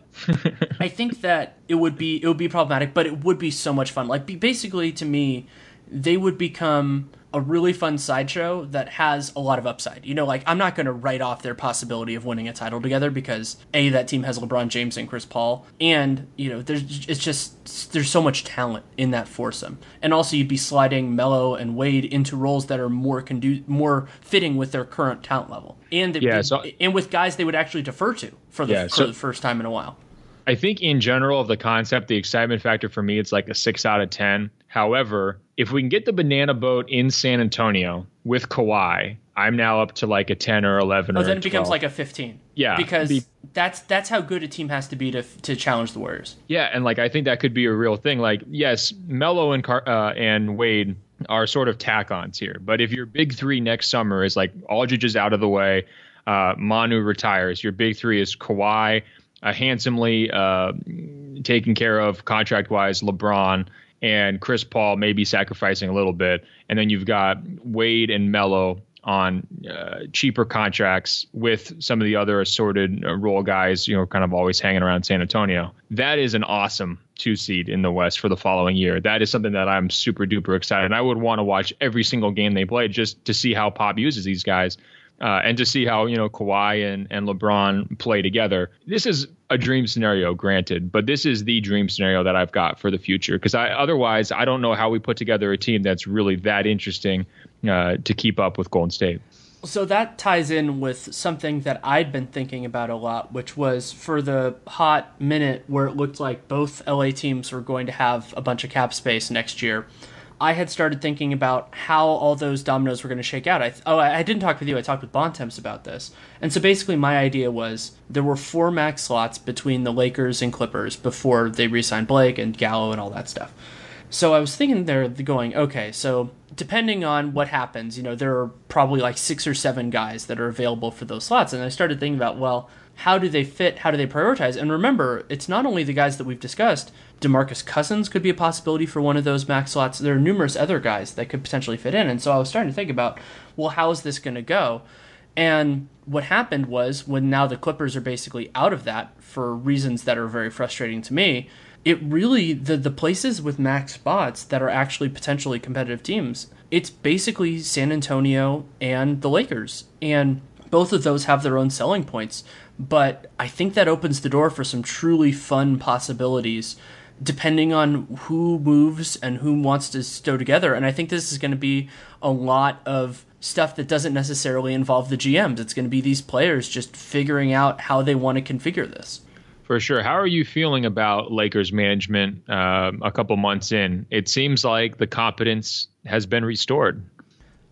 I think that it would be problematic, but it would be so much fun. Like basically to me, they would become a really fun sideshow that has a lot of upside. Like I'm not going to write off their possibility of winning a title together because that team has LeBron James and Chris Paul, and there's so much talent in that foursome. And also you'd be sliding Melo and Wade into roles that are more fitting with their current talent level, and and with guys they would actually defer to for the first time in a while. I think in general of the concept, the excitement factor for me, it's like a 6 out of 10. However, if we can get the banana boat in San Antonio with Kawhi, I'm now up to like a 10 or 11 or 12. Then it becomes like a 15. Yeah. Because that's how good a team has to be to challenge the Warriors. Yeah, and like I think that could be a real thing. Like, yes, Melo and Wade are sort of tack-ons here. But if your big 3 next summer is like Aldridge is out of the way, Manu retires, your big 3 is Kawhi, handsomely taken care of contract-wise LeBron, and Chris Paul maybe sacrificing a little bit. And then you've got Wade and Melo on cheaper contracts with some of the other assorted role guys, kind of always hanging around San Antonio. That is an awesome 2 seed in the West for the following year. That is something that I'm super duper excited. And I would want to watch every single game they play just to see how Pop uses these guys. And to see how, Kawhi and LeBron play together. This is a dream scenario, granted, but this is the dream scenario that I've got for the future. Because otherwise, I don't know how we put together a team that's really that interesting to keep up with Golden State. So that ties in with something that I'd been thinking about a lot, which was for the hot minute where it looked like both LA teams were going to have a bunch of cap space next year. I had started thinking about how all those dominoes were going to shake out. I didn't talk with you. I talked with Bontemps about this. And so basically my idea was there were 4 max slots between the Lakers and Clippers before they re-signed Blake and Gallo and all that stuff. So I was thinking there, going, okay, so depending on what happens, there are probably like 6 or 7 guys that are available for those slots. And I started thinking about, well, how do they fit? How do they prioritize? And remember, it's not only the guys that we've discussed. DeMarcus Cousins could be a possibility for one of those max slots. There are numerous other guys that could potentially fit in. And so I was starting to think about, well, how is this going to go? And what happened was, when now the Clippers are basically out of that for reasons that are very frustrating to me, it really, the places with max spots that are actually potentially competitive teams, it's basically San Antonio and the Lakers. And both of those have their own selling points. But I think that opens the door for some truly fun possibilities depending on who moves and who wants to stow together. And I think this is going to be a lot of stuff that doesn't necessarily involve the GMs. It's going to be these players just figuring out how they want to configure this. For sure. How are you feeling about Lakers management a couple months in? It seems like the competence has been restored.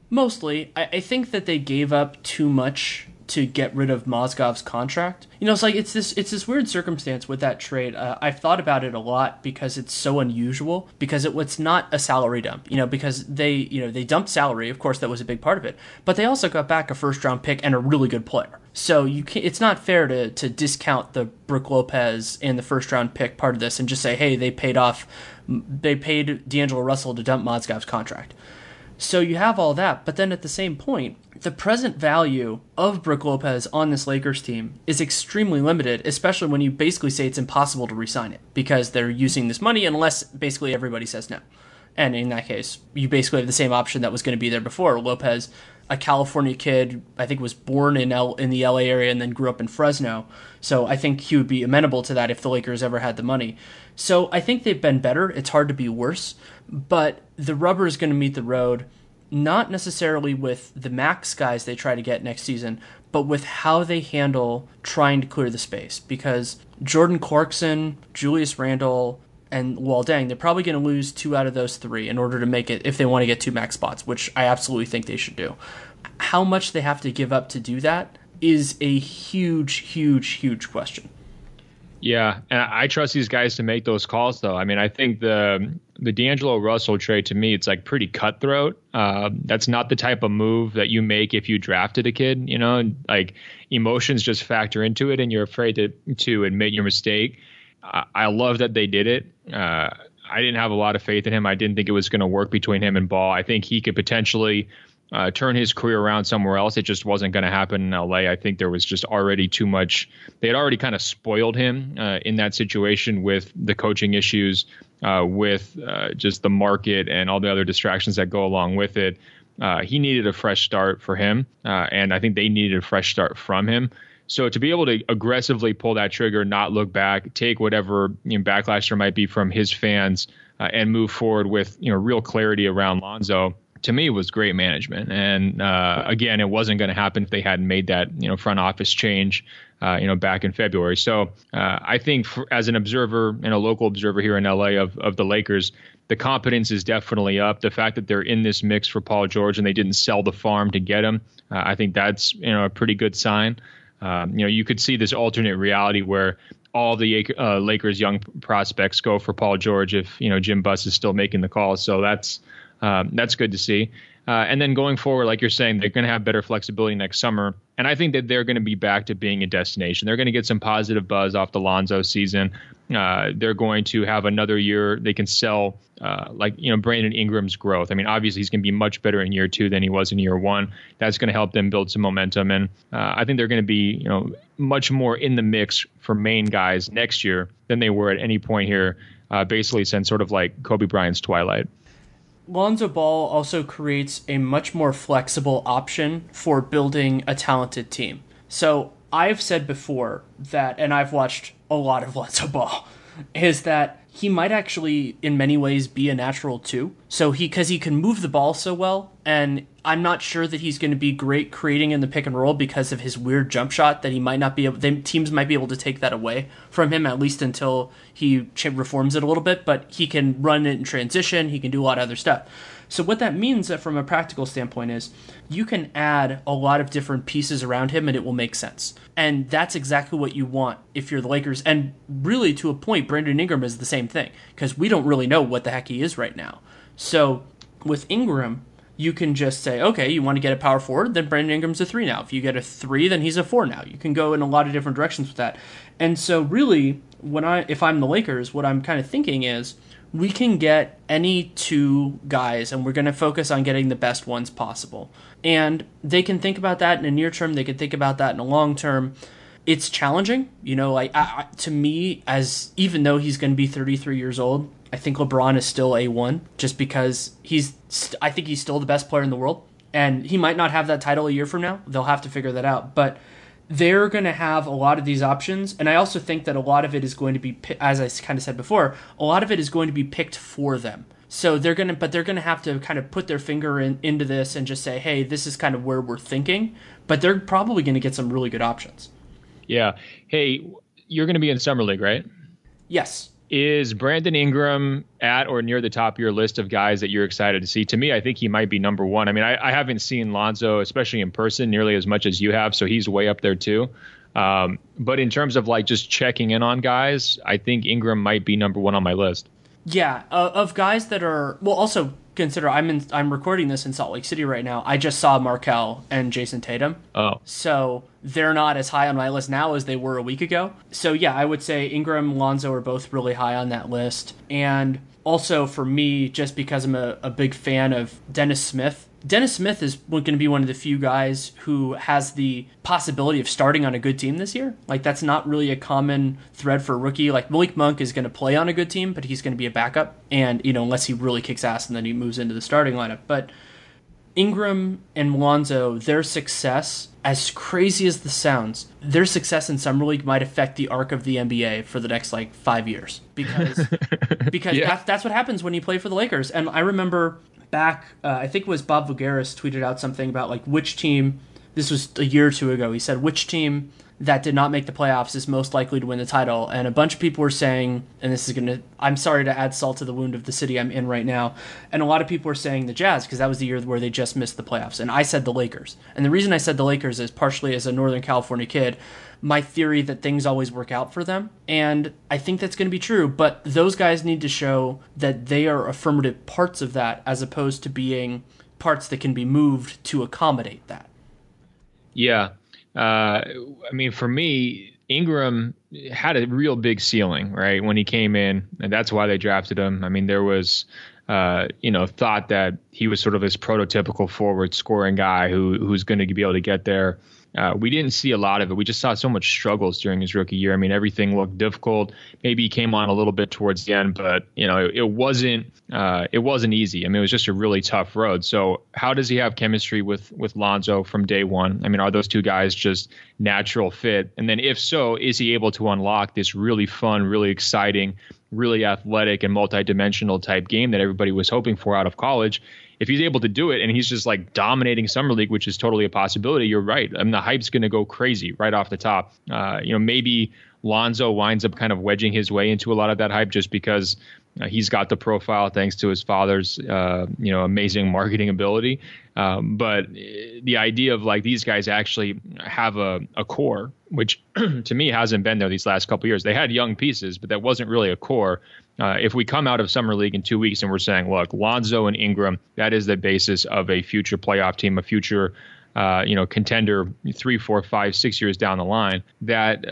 Mostly. I think that they gave up too much to get rid of Mozgov's contract. It's like it's this weird circumstance with that trade. I've thought about it a lot because it's so unusual, because it's not a salary dump, because they dumped salary. Of course, that was a big part of it, but they also got back a first-round pick and a really good player. So it's not fair to discount the Brook Lopez and the first-round pick part of this and just say, hey, they paid D'Angelo Russell to dump Mozgov's contract. So you have all that, but then at the same point, the present value of Brook Lopez on this Lakers team is extremely limited, especially when you basically say it's impossible to re-sign it because they're using this money unless basically everybody says no. And in that case, you basically have the same option that was going to be there before. Lopez, a California kid, I think was born in the LA area and then grew up in Fresno. So I think he would be amenable to that if the Lakers ever had the money. So I think they've been better. It's hard to be worse. But the rubber is going to meet the road, not necessarily with the max guys they try to get next season, but with how they handle trying to clear the space. Because Jordan Clarkson, Julius Randle, and Luol Deng, they're probably going to lose 2 out of those 3 in order to make it, if they want to get 2 max spots, which I absolutely think they should do. How much they have to give up to do that is a huge, huge, huge question. Yeah, and I trust these guys to make those calls, though. I mean, I think the D'Angelo Russell trade, to me, it's like pretty cutthroat. That's not the type of move that you make if you drafted a kid. Like emotions just factor into it, and you're afraid to admit your mistake. I love that they did it. I didn't have a lot of faith in him. I didn't think it was going to work between him and Ball. I think he could potentially turn his career around somewhere else. It just wasn't going to happen in LA. I think there was just already too much. They had already kind of spoiled him in that situation with the coaching issues, with just the market and all the other distractions that go along with it. He needed a fresh start for him, and I think they needed a fresh start from him. So to be able to aggressively pull that trigger, not look back, take whatever backlash there might be from his fans, and move forward with real clarity around Lonzo, to me was great management. And again, it wasn't going to happen if they hadn't made that front office change back in February. So I think as an observer and a local observer here in LA of the Lakers, the competence is definitely up. The fact that they're in this mix for Paul George and they didn't sell the farm to get him, I think that's a pretty good sign. You could see this alternate reality where all the Lakers young prospects go for Paul George if Jim Buss is still making the calls. So that's good to see. And then going forward, like you're saying, they're going to have better flexibility next summer. And I think that they're going to be back to being a destination. They're going to get some positive buzz off the Lonzo season. They're going to have another year. They can sell Brandon Ingram's growth. I mean, obviously he's going to be much better in year 2 than he was in year 1. That's going to help them build some momentum. And I think they're going to be, much more in the mix for main guys next year than they were at any point here, basically since sort of like Kobe Bryant's twilight. Lonzo Ball also creates a much more flexible option for building a talented team. So I've said before that, and I've watched a lot of Lonzo Ball, is that he might actually in many ways be a natural 2. So because he can move the ball so well, and I'm not sure that he's going to be great creating in the pick and roll because of his weird jump shot that he might not be able, teams might be able to take that away from him, at least until he reforms it a little bit, but he can run it in transition, he can do a lot of other stuff. So what that means from a practical standpoint is you can add a lot of different pieces around him and it will make sense. And that's exactly what you want if you're the Lakers. And really, to a point, Brandon Ingram is the same thing because we don't really know what the heck he is right now. So with Ingram, you can just say, okay, you want to get a power forward, then Brandon Ingram's a 3 now. If you get a 3, then he's a 4 now. You can go in a lot of different directions with that. And so really, if I'm the Lakers, what I'm kind of thinking is we can get any 2 guys, and we're going to focus on getting the best ones possible. And they can think about that in a near term. They can think about that in a long term. It's challenging. To me, even though he's going to be 33 years old, I think LeBron is still A1 just because I think he's still the best player in the world. And he might not have that title a year from now. They'll have to figure that out. But they're going to have a lot of these options. And I also think that a lot of it is going to be, as I kind of said before, a lot of it is going to be picked for them. So they're going to have to kind of put their finger into this and just say, hey, this is kind of where we're thinking. But they're probably going to get some really good options. Yeah. Hey, you're going to be in Summer League, right? Yes. Is Brandon Ingram at or near the top of your list of guys that you're excited to see? To me, I think he might be number 1. I mean, I haven't seen Lonzo, especially in person, nearly as much as you have, so he's way up there too. But in terms of like just checking in on guys, I think Ingram might be number 1 on my list. Yeah, of guys that are, well, also consider I'm recording this in Salt Lake City right now. I just saw Markelle and Jason Tatum. Oh. So they're not as high on my list now as they were a week ago. So yeah, I would say Ingram, Lonzo are both really high on that list. And also for me, just because I'm a big fan of Dennis Smith. Dennis Smith is going to be one of the few guys who has the possibility of starting on a good team this year. Like, that's not really a common thread for a rookie. Like, Malik Monk is going to play on a good team, but he's going to be a backup. And, unless he really kicks ass and then he moves into the starting lineup. But Ingram and Lonzo, their success, as crazy as this sounds, their success in Summer League might affect the arc of the NBA for the next, 5 years. Because yeah. That's what happens when you play for the Lakers. And I remember back, I think it was Bob Voulgaris tweeted out something about which team, this was a year or 2 ago, he said which team that did not make the playoffs is most likely to win the title. And a bunch of people were saying, and this is I'm sorry to add salt to the wound of the city I'm in right now, and a lot of people were saying the Jazz, because that was the year where they just missed the playoffs. And I said the Lakers. And the reason I said the Lakers is partially as a Northern California kid, my theory that things always work out for them. And I think that's going to be true, but those guys need to show that they are affirmative parts of that as opposed to being parts that can be moved to accommodate that. Yeah. I mean, for me, Ingram had a real big ceiling, right, when he came in, and that's why they drafted him. I mean, there was, thought that he was sort of this prototypical forward scoring guy who's going to be able to get there. We didn't see a lot of it. We just saw so much struggles during his rookie year. I mean, everything looked difficult. Maybe he came on a little bit towards the end, but it wasn't easy. I mean, it was just a really tough road. So how does he have chemistry with Lonzo from day one? I mean, are those two guys just natural fit? And then if so, is he able to unlock this really fun, really exciting, really athletic and multidimensional type game that everybody was hoping for out of college? If he's able to do it and he's just like dominating summer league, which is totally a possibility, you're right. I mean, the hype's going to go crazy right off the top. Maybe Lonzo winds up kind of wedging his way into a lot of that hype just because he's got the profile thanks to his father's, amazing marketing ability. But the idea of like these guys actually have a core, which to me hasn't been there these last couple of years. They had young pieces, but that wasn't really a core. If we come out of summer league in 2 weeks and we're saying, look, Lonzo and Ingram, that is the basis of a future playoff team, a future, contender 3, 4, 5, 6 years down the line, that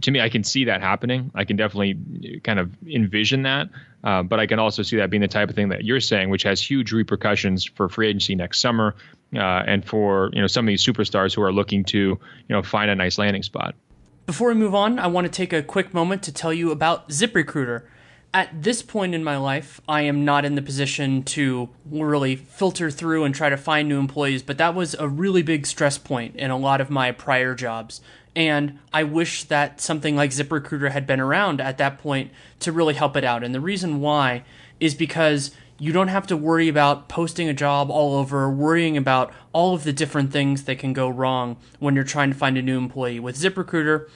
to me, I can see that happening. I can definitely kind of envision that. But I can also see that being the type of thing that you're saying, which has huge repercussions for free agency next summer and for, some of these superstars who are looking to, find a nice landing spot. Before we move on, I want to take a quick moment to tell you about ZipRecruiter. At this point in my life, I am not in the position to really filter through and try to find new employees, but that was a really big stress point in a lot of my prior jobs. And I wish that something like ZipRecruiter had been around at that point to really help it out. And the reason why is because you don't have to worry about posting a job all over, worrying about all of the different things that can go wrong when you're trying to find a new employee. With ZipRecruiter,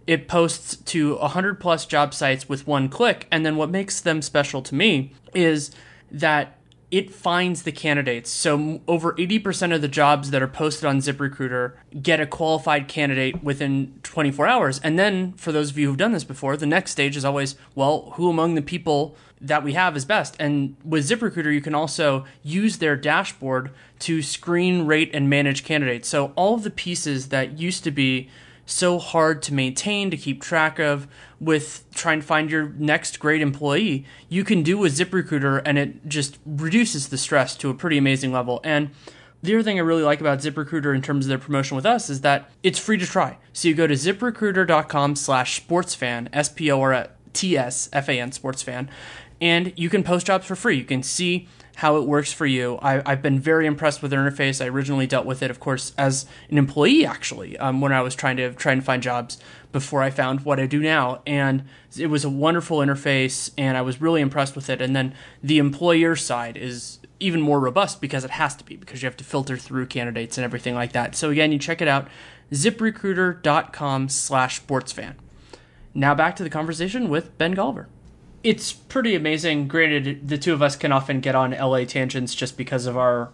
it posts to 100 plus job sites with one click. And then what makes them special to me is that it finds the candidates. So over 80% of the jobs that are posted on ZipRecruiter get a qualified candidate within 24 hours. And then for those of you who've done this before, the next stage is always, well, who among the people that we have is best? And with ZipRecruiter, you can also use their dashboard to screen, rate, and manage candidates. So all of the pieces that used to be so hard to maintain, to keep track of with trying to find your next great employee, you can do with ZipRecruiter, and it just reduces the stress to a pretty amazing level. And the other thing I really like about ZipRecruiter in terms of their promotion with us is that it's free to try. So you go to ziprecruiter.com/sportsfan, SPORTSFAN, sportsfan, and you can post jobs for free. You can see how it works for you. I've been very impressed with the interface. I originally dealt with it, of course, as an employee, actually, when I was trying to find jobs before I found what I do now. And it was a wonderful interface, and I was really impressed with it. And then the employer side is even more robust because it has to be, because you have to filter through candidates and everything like that. So again, you check it out, ziprecruiter.com/sportsfan. Now back to the conversation with Ben Golliver. It's pretty amazing. Granted, the two of us can often get on LA tangents just because of our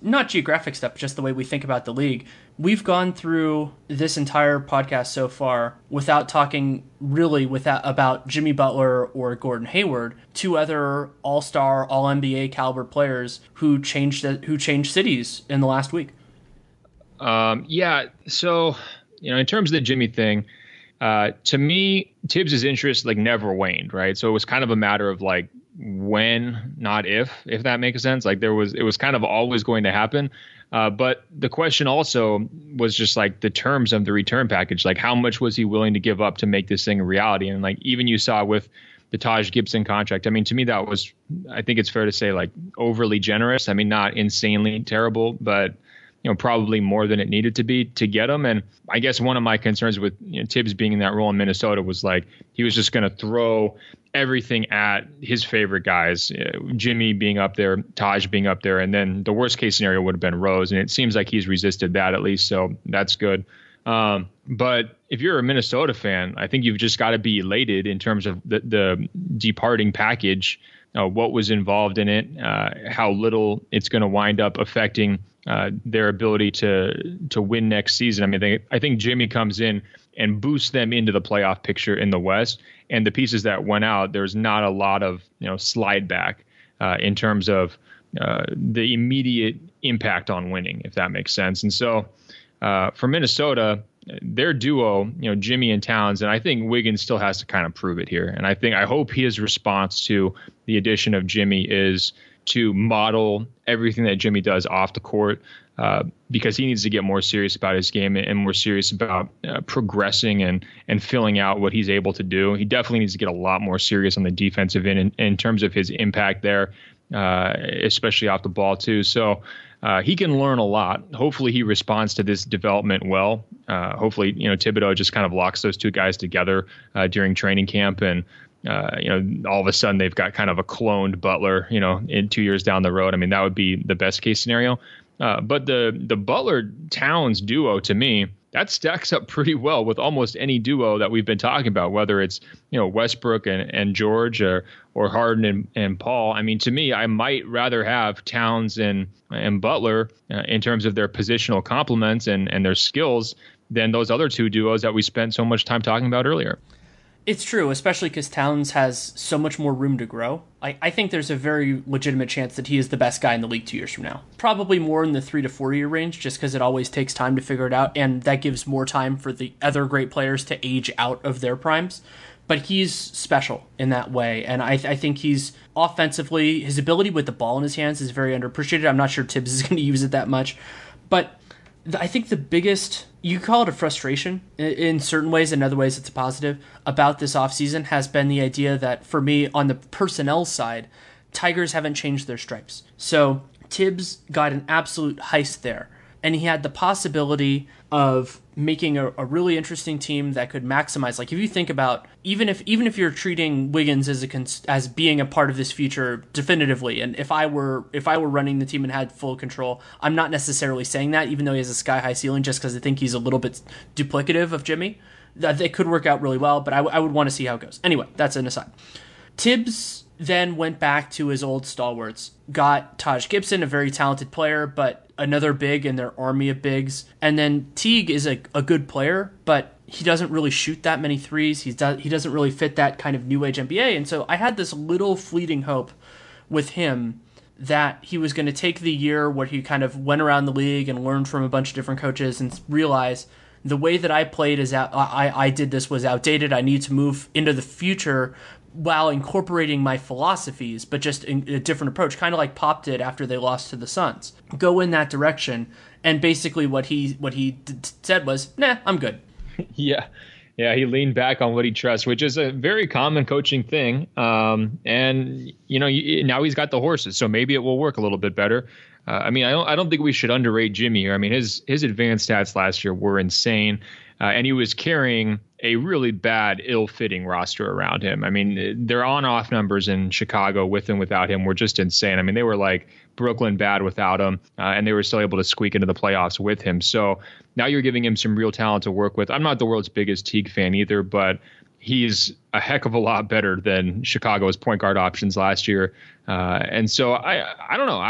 not geographic stuff, just the way we think about the league. We've gone through this entire podcast so far without talking really about Jimmy Butler or Gordon Hayward, two other all-star, all-NBA caliber players who changed cities in the last week. So, in terms of the Jimmy thing, to me, Tibbs' interest never waned, right? So it was kind of a matter of when, not if that makes sense. It was kind of always going to happen. But the question also was just the terms of the return package. How much was he willing to give up to make this thing a reality? And even you saw with the Taj Gibson contract, I mean, to me, that was, I think it's fair to say, overly generous. I mean, not insanely terrible, but probably more than it needed to be to get him. And I guess one of my concerns with Tibbs being in that role in Minnesota was he was just going to throw everything at his favorite guys, Jimmy being up there, Taj being up there, and then the worst case scenario would have been Rose. And it seems like he's resisted that at least, so that's good. But if you're a Minnesota fan, I think you've just got to be elated in terms of the departing package, what was involved in it, how little it's going to wind up affecting their ability to win next season. I mean, I think Jimmy comes in and boosts them into the playoff picture in the West, and the pieces that went out, there's not a lot of slide back in terms of the immediate impact on winning, if that makes sense. And so for Minnesota, their duo, Jimmy and Towns, and I think Wiggins still has to kind of prove it here. And I hope his response to the addition of Jimmy is to model everything that Jimmy does off the court, because he needs to get more serious about his game and more serious about progressing and filling out what he's able to do. He definitely needs to get a lot more serious on the defensive end in terms of his impact there, especially off the ball too. So he can learn a lot. Hopefully he responds to this development well. Hopefully, Thibodeau just kind of locks those two guys together during training camp, and all of a sudden they've got kind of a cloned Butler, in 2 years down the road. I mean, that would be the best case scenario. But the Butler-Towns duo, to me, that stacks up pretty well with almost any duo that we've been talking about, whether it's Westbrook and George or Harden and Paul. I mean, to me, I might rather have Towns and Butler in terms of their positional complements and their skills than those other two duos that we spent so much time talking about earlier. It's true, especially because Towns has so much more room to grow. I think there's a very legitimate chance that he is the best guy in the league 2 years from now. Probably more in the 3 to 4 year range, just because it always takes time to figure it out, and that gives more time for the other great players to age out of their primes. But he's special in that way, and I think he's offensively, his ability with the ball in his hands is very underappreciated. I'm not sure Tibbs is going to use it that much, but I think the biggest, you call it a frustration in certain ways, in other ways it's a positive, about this offseason has been the idea that, for me, on the personnel side, Tigers haven't changed their stripes. So Tibbs got an absolute heist there, and he had the possibility of making a really interesting team that could maximize. Like, if you think about, even if you're treating Wiggins as being a part of this future definitively, and if I were running the team and had full control, I'm not necessarily saying that, even though he has a sky high ceiling, just because I think he's a little bit duplicative of Jimmy. That it could work out really well, but I would want to see how it goes. Anyway, that's an aside. Tibbs then went back to his old stalwarts, got Taj Gibson, a very talented player, but another big in their army of bigs. And then Teague is a good player, but he doesn't really shoot that many threes. He doesn't really fit that kind of new age NBA. And so I had this little fleeting hope with him that he was going to take the year where he kind of went around the league and learned from a bunch of different coaches and realize the way that I played I did this was outdated. I need to move into the future while incorporating my philosophies, but just in a different approach, kind of like Pop did after they lost to the Suns. Go in that direction, and basically what he said was, "Nah, I'm good." Yeah, he leaned back on what he trusts, which is a very common coaching thing. And now he's got the horses, so maybe it will work a little bit better. I don't think we should underrate Jimmy here. I mean, his advanced stats last year were insane, and he was carrying a really bad, ill-fitting roster around him. I mean, their on-off numbers in Chicago with and without him were just insane. I mean, they were like Brooklyn bad without him, and they were still able to squeak into the playoffs with him. So now you're giving him some real talent to work with. I'm not the world's biggest Teague fan either, but he's a heck of a lot better than Chicago's point guard options last year. And so I don't know.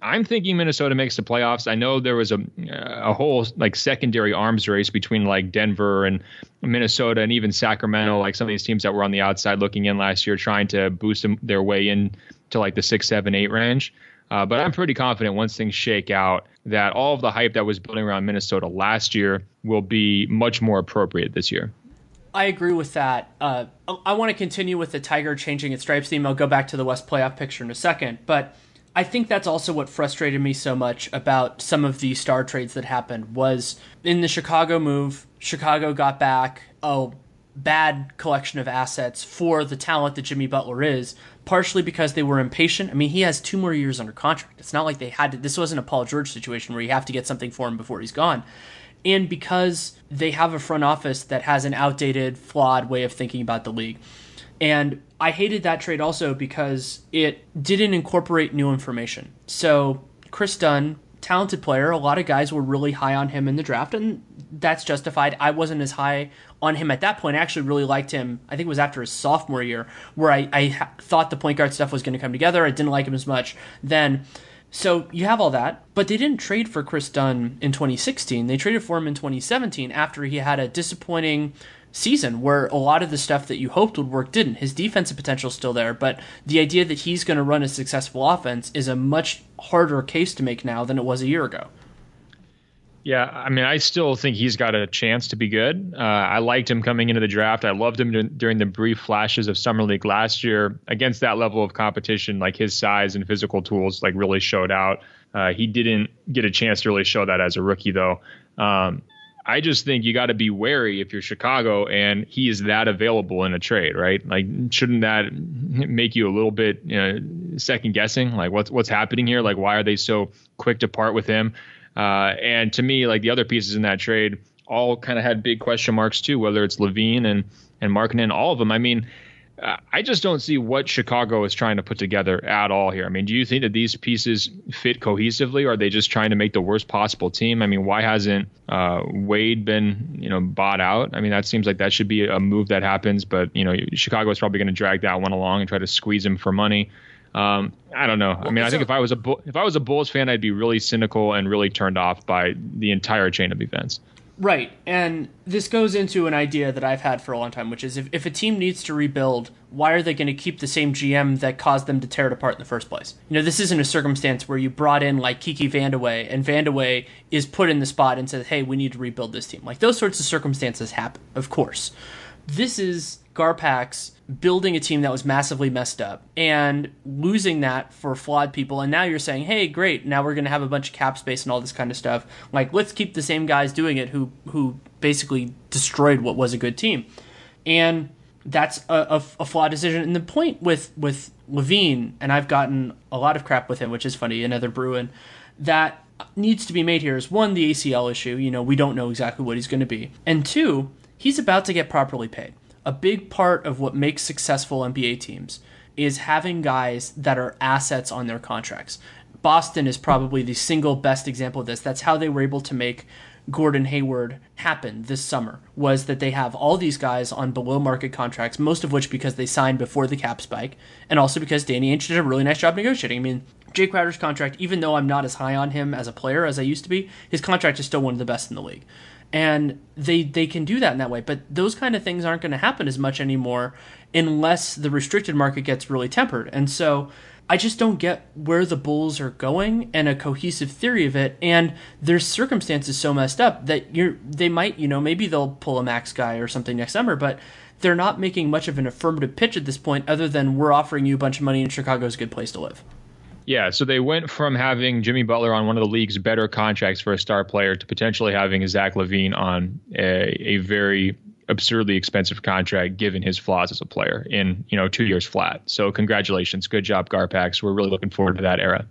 I'm thinking Minnesota makes the playoffs. I know there was a whole like secondary arms race between like Denver and Minnesota and even Sacramento, like some of these teams that were on the outside looking in last year, trying to boost their way in to like the 6, 7, 8 range. But I'm pretty confident once things shake out that all of the hype that was building around Minnesota last year will be much more appropriate this year. I agree with that. I want to continue with the Tiger changing its stripes theme. I'll go back to the West playoff picture in a second. But I think that's also what frustrated me so much about some of the star trades that happened was in the Chicago move, Chicago got back a bad collection of assets for the talent that Jimmy Butler is, partially because they were impatient. I mean, he has 2 more years under contract. It's not like they had to. This wasn't a Paul George situation where you have to get something for him before he's gone. And because they have a front office that has an outdated, flawed way of thinking about the league. And I hated that trade also because it didn't incorporate new information. So Chris Dunn, talented player, a lot of guys were really high on him in the draft, and that's justified. I wasn't as high on him at that point. I actually really liked him. I think it was after his sophomore year where I thought the point guard stuff was going to come together. I didn't like him as much then. So you have all that, but they didn't trade for Chris Dunn in 2016. They traded for him in 2017 after he had a disappointing season where a lot of the stuff that you hoped would work didn't. His defensive potential is still there, but the idea that he's going to run a successful offense is a much harder case to make now than it was a year ago. Yeah, I mean, I still think he's got a chance to be good. I liked him coming into the draft. I loved him during the brief flashes of Summer League last year. Against that level of competition, like his size and physical tools like really showed out. He didn't get a chance to really show that as a rookie, though. I just think you got to be wary if you're Chicago and he is that available in a trade, right? Like, shouldn't that make you a little bit second guessing? Like, what's happening here? Like, why are they so quick to part with him? And to me, like the other pieces in that trade all kind of had big question marks too, whether it's Levine and Markkanen, all of them. I mean, I just don't see what Chicago is trying to put together at all here. I mean, do you think that these pieces fit cohesively, or are they just trying to make the worst possible team? I mean, why hasn't Wade been, bought out? I mean, that seems like that should be a move that happens, but, Chicago is probably going to drag that one along and try to squeeze him for money. I don't know. I mean, I think if I was a Bulls fan, I'd be really cynical and really turned off by the entire chain of events. Right. And this goes into an idea that I've had for a long time, which is if a team needs to rebuild, why are they going to keep the same GM that caused them to tear it apart in the first place? This isn't a circumstance where you brought in like Kiki Vandeweghe and Vandeweghe is put in the spot and says, hey, we need to rebuild this team. Like those sorts of circumstances happen, of course. This is Garpax building a team that was massively messed up and losing that for flawed people. And now you're saying, hey, great, now we're going to have a bunch of cap space and all this kind of stuff. Like, let's keep the same guys doing it who basically destroyed what was a good team. And that's a flawed decision. And the point with Levine, and I've gotten a lot of crap with him, which is funny, another Bruin, that needs to be made here is, one, the ACL issue. We don't know exactly what he's going to be. And two, he's about to get properly paid. A big part of what makes successful NBA teams is having guys that are assets on their contracts. Boston is probably the single best example of this. That's how they were able to make Gordon Hayward happen this summer, was that they have all these guys on below market contracts, most of which because they signed before the cap spike, and also because Danny Ainge did a really nice job negotiating. I mean, Jay Crowder's contract, even though I'm not as high on him as a player as I used to be, his contract is still one of the best in the league. And they can do that in that way. But those kind of things aren't going to happen as much anymore unless the restricted market gets really tempered. And so I just don't get where the Bulls are going and a cohesive theory of it. And their circumstances so messed up that they might, maybe they'll pull a max guy or something next summer, but they're not making much of an affirmative pitch at this point other than we're offering you a bunch of money and Chicago's a good place to live. Yeah, so they went from having Jimmy Butler on one of the league's better contracts for a star player to potentially having Zach LaVine on a very absurdly expensive contract given his flaws as a player in 2 years flat. So congratulations. Good job, Garpax. We're really looking forward to that era.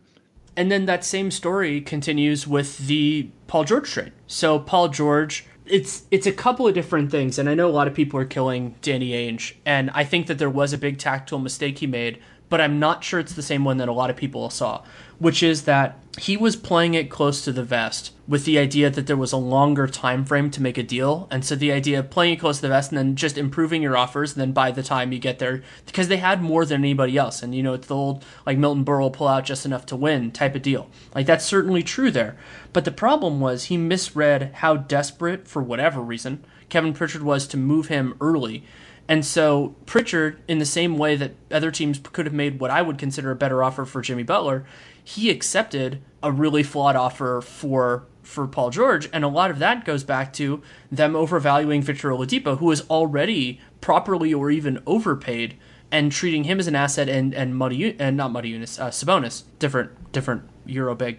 And then that same story continues with the Paul George trade. So Paul George, it's a couple of different things, and I know a lot of people are killing Danny Ainge, and I think that there was a big tactical mistake he made, but I'm not sure it's the same one that a lot of people saw, which is that he was playing it close to the vest with the idea that there was a longer time frame to make a deal. And so the idea of playing it close to the vest and then just improving your offers, and then by the time you get there, because they had more than anybody else. And, it's the old, like, Milton Berle pull out just enough to win type of deal. Like, that's certainly true there. But the problem was he misread how desperate, for whatever reason, Kevin Pritchard was to move him early. And so Pritchard, in the same way that other teams could have made what I would consider a better offer for Jimmy Butler, he accepted a really flawed offer for Paul George. And a lot of that goes back to them overvaluing Victor Oladipo, who is already properly or even overpaid, and treating him as an asset and Sabonis, different Euro big.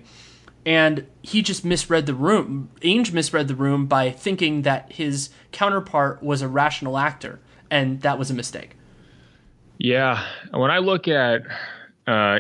And he just misread the room. Ainge misread the room by thinking that his counterpart was a rational actor. And that was a mistake. Yeah. When I look at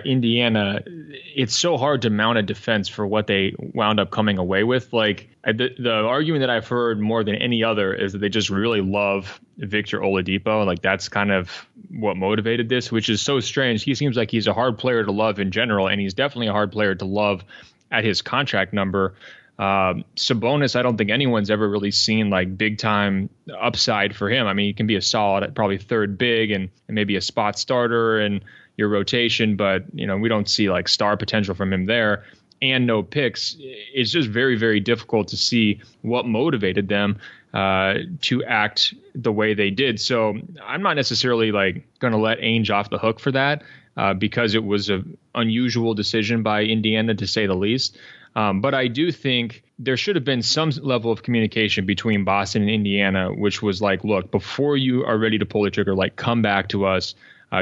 Indiana, it's so hard to mount a defense for what they wound up coming away with. Like the argument that I've heard more than any other is that they just really love Victor Oladipo. Like that's kind of what motivated this, which is so strange. He seems like he's a hard player to love in general, and he's definitely a hard player to love at his contract number. Sabonis, I don't think anyone's ever really seen like big time upside for him. I mean, he can be a solid, probably third big and maybe a spot starter in your rotation, but we don't see like star potential from him there. And no picks. It's just very, very difficult to see what motivated them to act the way they did. So I'm not necessarily like going to let Ainge off the hook for that because it was an unusual decision by Indiana, to say the least. But I do think there should have been some level of communication between Boston and Indiana, which was like, look, before you are ready to pull the trigger, like come back to us.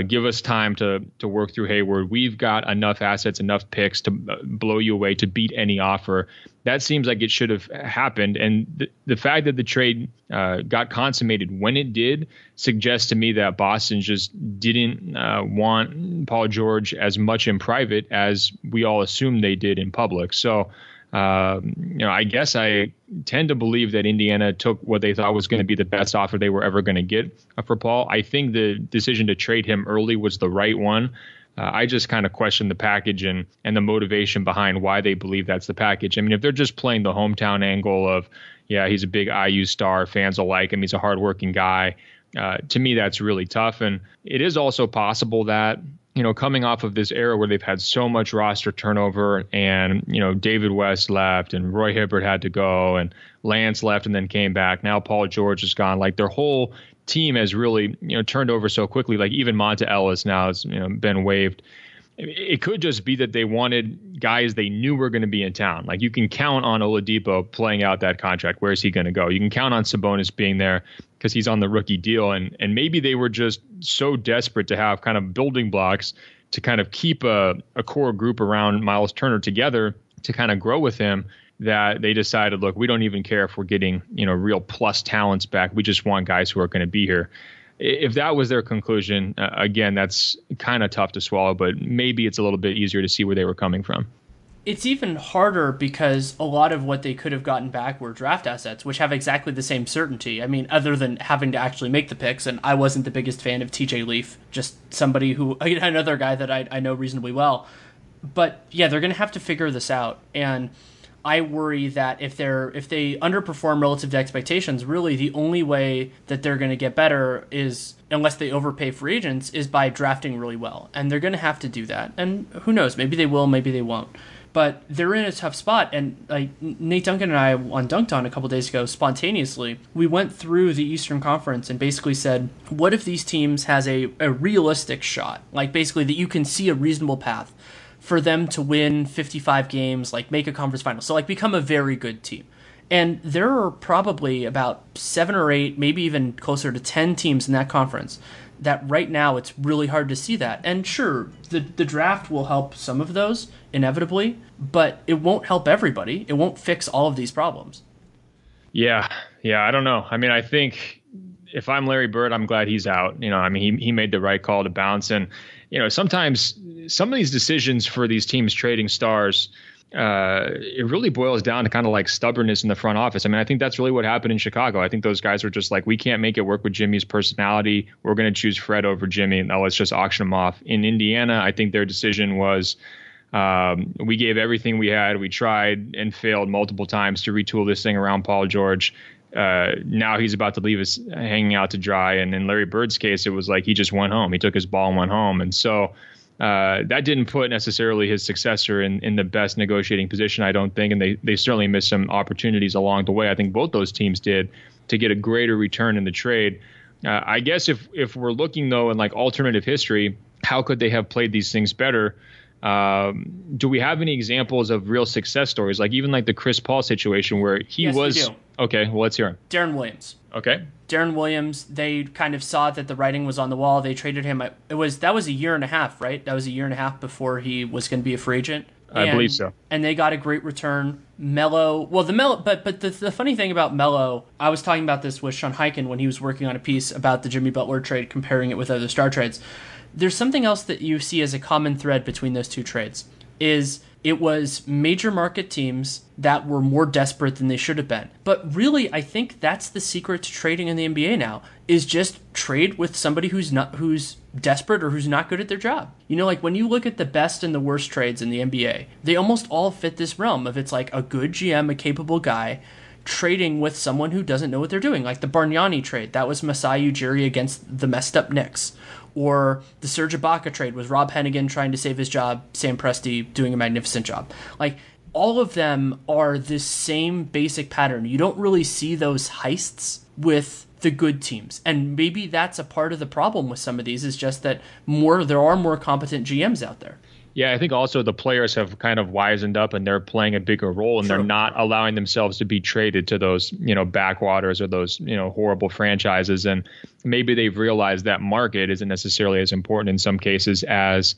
Give us time to work through Hayward. We've got enough assets, enough picks to blow you away, to beat any offer. That seems like it should have happened. And the fact that the trade got consummated when it did suggests to me that Boston just didn't want Paul George as much in private as we all assumed they did in public. So, I guess I tend to believe that Indiana took what they thought was going to be the best offer they were ever going to get for Paul. I think the decision to trade him early was the right one. I just kind of question the package and the motivation behind why they believe that's the package. I mean, if they're just playing the hometown angle of, yeah, he's a big IU star, fans will like him, he's a hardworking guy, to me, that's really tough. And it is also possible that, coming off of this era where they've had so much roster turnover and, David West left and Roy Hibbert had to go and Lance left and then came back. Now Paul George is gone. Like their whole team has really, turned over so quickly. Like even Monta Ellis now has, been waived. It could just be that they wanted guys they knew were going to be in town. Like you can count on Oladipo playing out that contract. Where is he going to go? You can count on Sabonis being there because he's on the rookie deal. And maybe they were just so desperate to have kind of building blocks to kind of keep a core group around Miles Turner together to kind of grow with him that they decided, look, we don't even care if we're getting, real plus talents back. We just want guys who are going to be here. If that was their conclusion, again, that's kind of tough to swallow, but maybe it's a little bit easier to see where they were coming from. It's even harder because a lot of what they could have gotten back were draft assets, which have exactly the same certainty. I mean, other than having to actually make the picks, and I wasn't the biggest fan of TJ Leaf, just somebody who, another guy that I know reasonably well. But yeah, they're going to have to figure this out. And I worry that if they underperform relative to expectations, really the only way that they're going to get better is, unless they overpay free agents, is by drafting really well. And they're going to have to do that. And who knows, maybe they will, maybe they won't. But they're in a tough spot. And like Nate Duncan and I on Dunked On a couple days ago, spontaneously, we went through the Eastern Conference and basically said, what if these teams has a realistic shot? Like basically that you can see a reasonable path for them to win 55 games, like make a conference final. So like become a very good team. And there are probably about 7 or 8, maybe even closer to 10 teams in that conference that right now it's really hard to see that. And sure, the draft will help some of those, inevitably, but it won't help everybody. It won't fix all of these problems. Yeah, I don't know. I mean, I think if I'm Larry Bird, I'm glad he's out. I mean, he made the right call to bounce. And, sometimes some of these decisions for these teams trading stars, it really boils down to kind of like stubbornness in the front office. I mean, I think that's really what happened in Chicago. I think those guys were just like, we can't make it work with Jimmy's personality. We're going to choose Fred over Jimmy. Now let's just auction him off. In Indiana, I think their decision was, we gave everything we had. We tried and failed multiple times to retool this thing around Paul George. Now he's about to leave us hanging out to dry. And in Larry Bird's case, it was like he just went home. He took his ball and went home. And so that didn't put necessarily his successor in the best negotiating position, I don't think. And they certainly missed some opportunities along the way. I think both those teams did to get a greater return in the trade. I guess if we're looking, though, in like alternative history, how could they have played these things better? Do we have any examples of real success stories? Like even like the Chris Paul situation where he yes, was. We do. Okay, well, let's hear him. Darren Williams. Okay. Darren Williams, they kind of saw that the writing was on the wall. They traded him. That was a year and a half, right? That was a year and a half before he was going to be a free agent. I believe so. And they got a great return. Melo, but the funny thing about Melo, I was talking about this with Sean Hyken when he was working on a piece about the Jimmy Butler trade, comparing it with other star trades. There's something else that you see as a common thread between those two trades, is It was major market teams that were more desperate than they should have been. But really, I think that's the secret to trading in the NBA now, is just trade with somebody who's desperate or who's not good at their job. You know, like when you look at the best and the worst trades in the NBA, they almost all fit this realm of it's like a good GM, a capable guy, trading with someone who doesn't know what they're doing. Like the Bargnani trade, that was Masai Ujiri against the messed up Knicks. Or the Serge Ibaka trade was Rob Hennigan trying to save his job, Sam Presti doing a magnificent job. Like, all of them are this same basic pattern. You don't really see those heists with the good teams. And maybe that's a part of the problem with some of these, is just that there are more competent GMs out there. Yeah, I think also the players have kind of wisened up and they're playing a bigger role, and they're not allowing themselves to be traded to those, backwaters or those, horrible franchises. And maybe they've realized that market isn't necessarily as important in some cases as,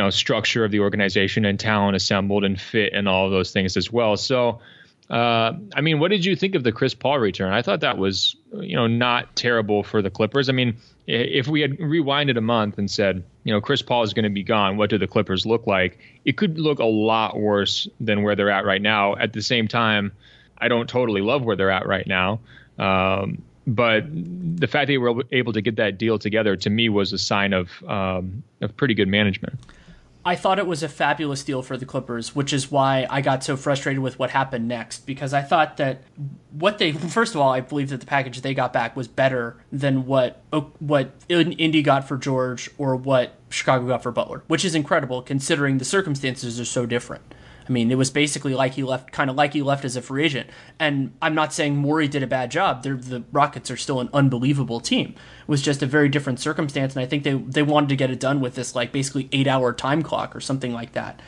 structure of the organization and talent assembled and fit and all of those things as well. So, what did you think of the Chris Paul return? I thought that was, not terrible for the Clippers. I mean, if we had rewinded a month and said, Chris Paul is going to be gone, what do the Clippers look like? It could look a lot worse than where they're at right now. At the same time, I don't totally love where they're at right now. But the fact that they were able to get that deal together, to me, was a sign of pretty good management. I thought it was a fabulous deal for the Clippers, which is why I got so frustrated with what happened next, because I thought that first of all, I believe that the package they got back was better than what Indy got for George or what Chicago got for Butler, which is incredible considering the circumstances are so different. I mean, it was basically like he left as a free agent. And I'm not saying Morey did a bad job. The Rockets are still an unbelievable team. It was just a very different circumstance, and I think they wanted to get it done with this like basically 8-hour time clock or something like that.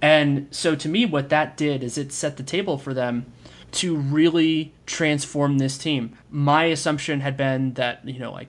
And so to me, what that did is it set the table for them to really transform this team. My assumption had been that,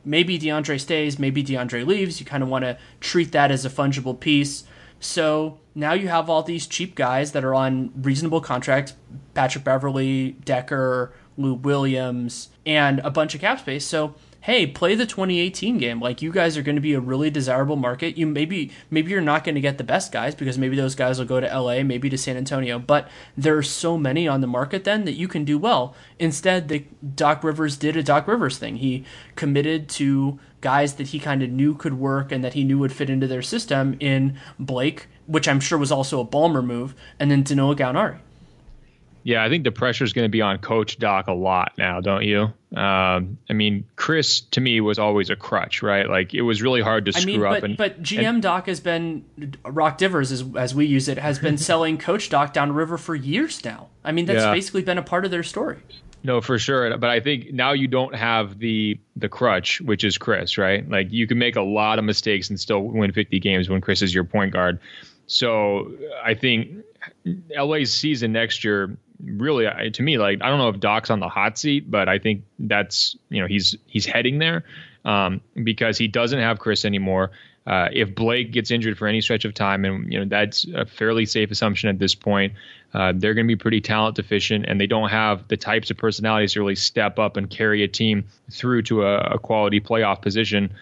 maybe DeAndre stays, maybe DeAndre leaves. You kind of want to treat that as a fungible piece. So now you have all these cheap guys that are on reasonable contracts, Patrick Beverley, Decker, Lou Williams, and a bunch of cap space. So, hey, play the 2018 game. Like, you guys are going to be a really desirable market. Maybe you're not going to get the best guys because maybe those guys will go to LA, maybe to San Antonio, but there are so many on the market then that you can do well. Instead, Doc Rivers did a Doc Rivers thing. He committed to guys that he kind of knew could work and that he knew would fit into their system in Blake, which I'm sure was also a Ballmer move, and then Danilo Gallinari. Yeah, I think the pressure is going to be on Coach Doc a lot now, don't you? Chris, to me, was always a crutch, right? Like, it was really hard to screw up. But GM Doc has been, Rock Divers, as we use it, has been selling Coach Doc downriver for years now. I mean, that's basically been a part of their story. No, for sure. But I think now you don't have the crutch, which is Chris, right? Like, you can make a lot of mistakes and still win 50 games when Chris is your point guard. So I think LA's season next year, really, to me, like, I don't know if Doc's on the hot seat, but I think that's, he's heading there because he doesn't have Chris anymore. If Blake gets injured for any stretch of time, and that's a fairly safe assumption at this point, they're going to be pretty talent deficient, and they don't have the types of personalities to really step up and carry a team through to a quality playoff position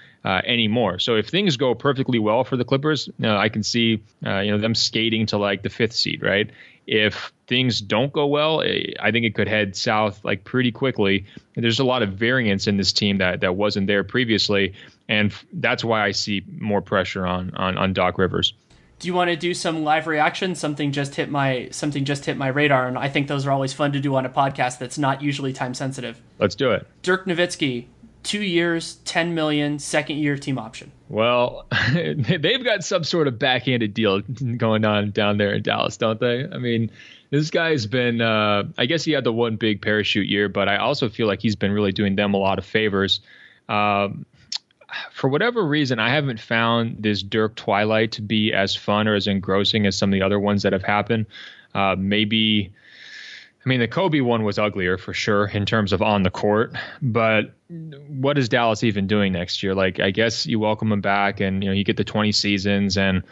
anymore. So if things go perfectly well for the Clippers, I can see them skating to like the 5th seed, right? If things don't go well, I think it could head south like pretty quickly. There's a lot of variance in this team that wasn't there previously, and that's why I see more pressure on Doc Rivers. Do you want to do some live reaction? Something just hit my radar, and I think those are always fun to do on a podcast that's not usually time sensitive. Let's do it. Dirk Nowitzki, 2 years, $10 million, second year team option. Well, they've got some sort of backhanded deal going on down there in Dallas, don't they? I mean, this guy's been, I guess he had the one big parachute year, but I also feel like he's been really doing them a lot of favors. For whatever reason, I haven't found this Dirk Twilight to be as fun or as engrossing as some of the other ones that have happened. The Kobe one was uglier for sure in terms of on the court, but what is Dallas even doing next year? Like, I guess you welcome him back and, you get the 20 seasons and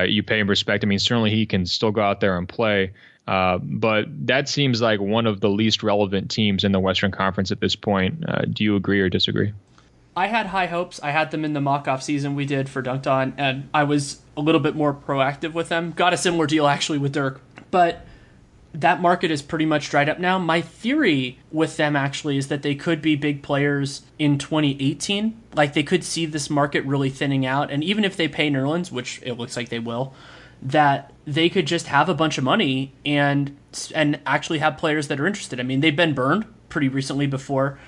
you pay him respect. I mean, certainly he can still go out there and play, but that seems like one of the least relevant teams in the Western Conference at this point. Do you agree or disagree? I had high hopes. I had them in the mock-off season we did for Dunked On, and I was a little bit more proactive with them. Got a similar deal actually with Dirk, but that market is pretty much dried up now. My theory with them actually is that they could be big players in 2018. Like they could see this market really thinning out, and even if they pay Nerlens, which it looks like they will, that they could just have a bunch of money and actually have players that are interested. I mean, they've been burned pretty recently before,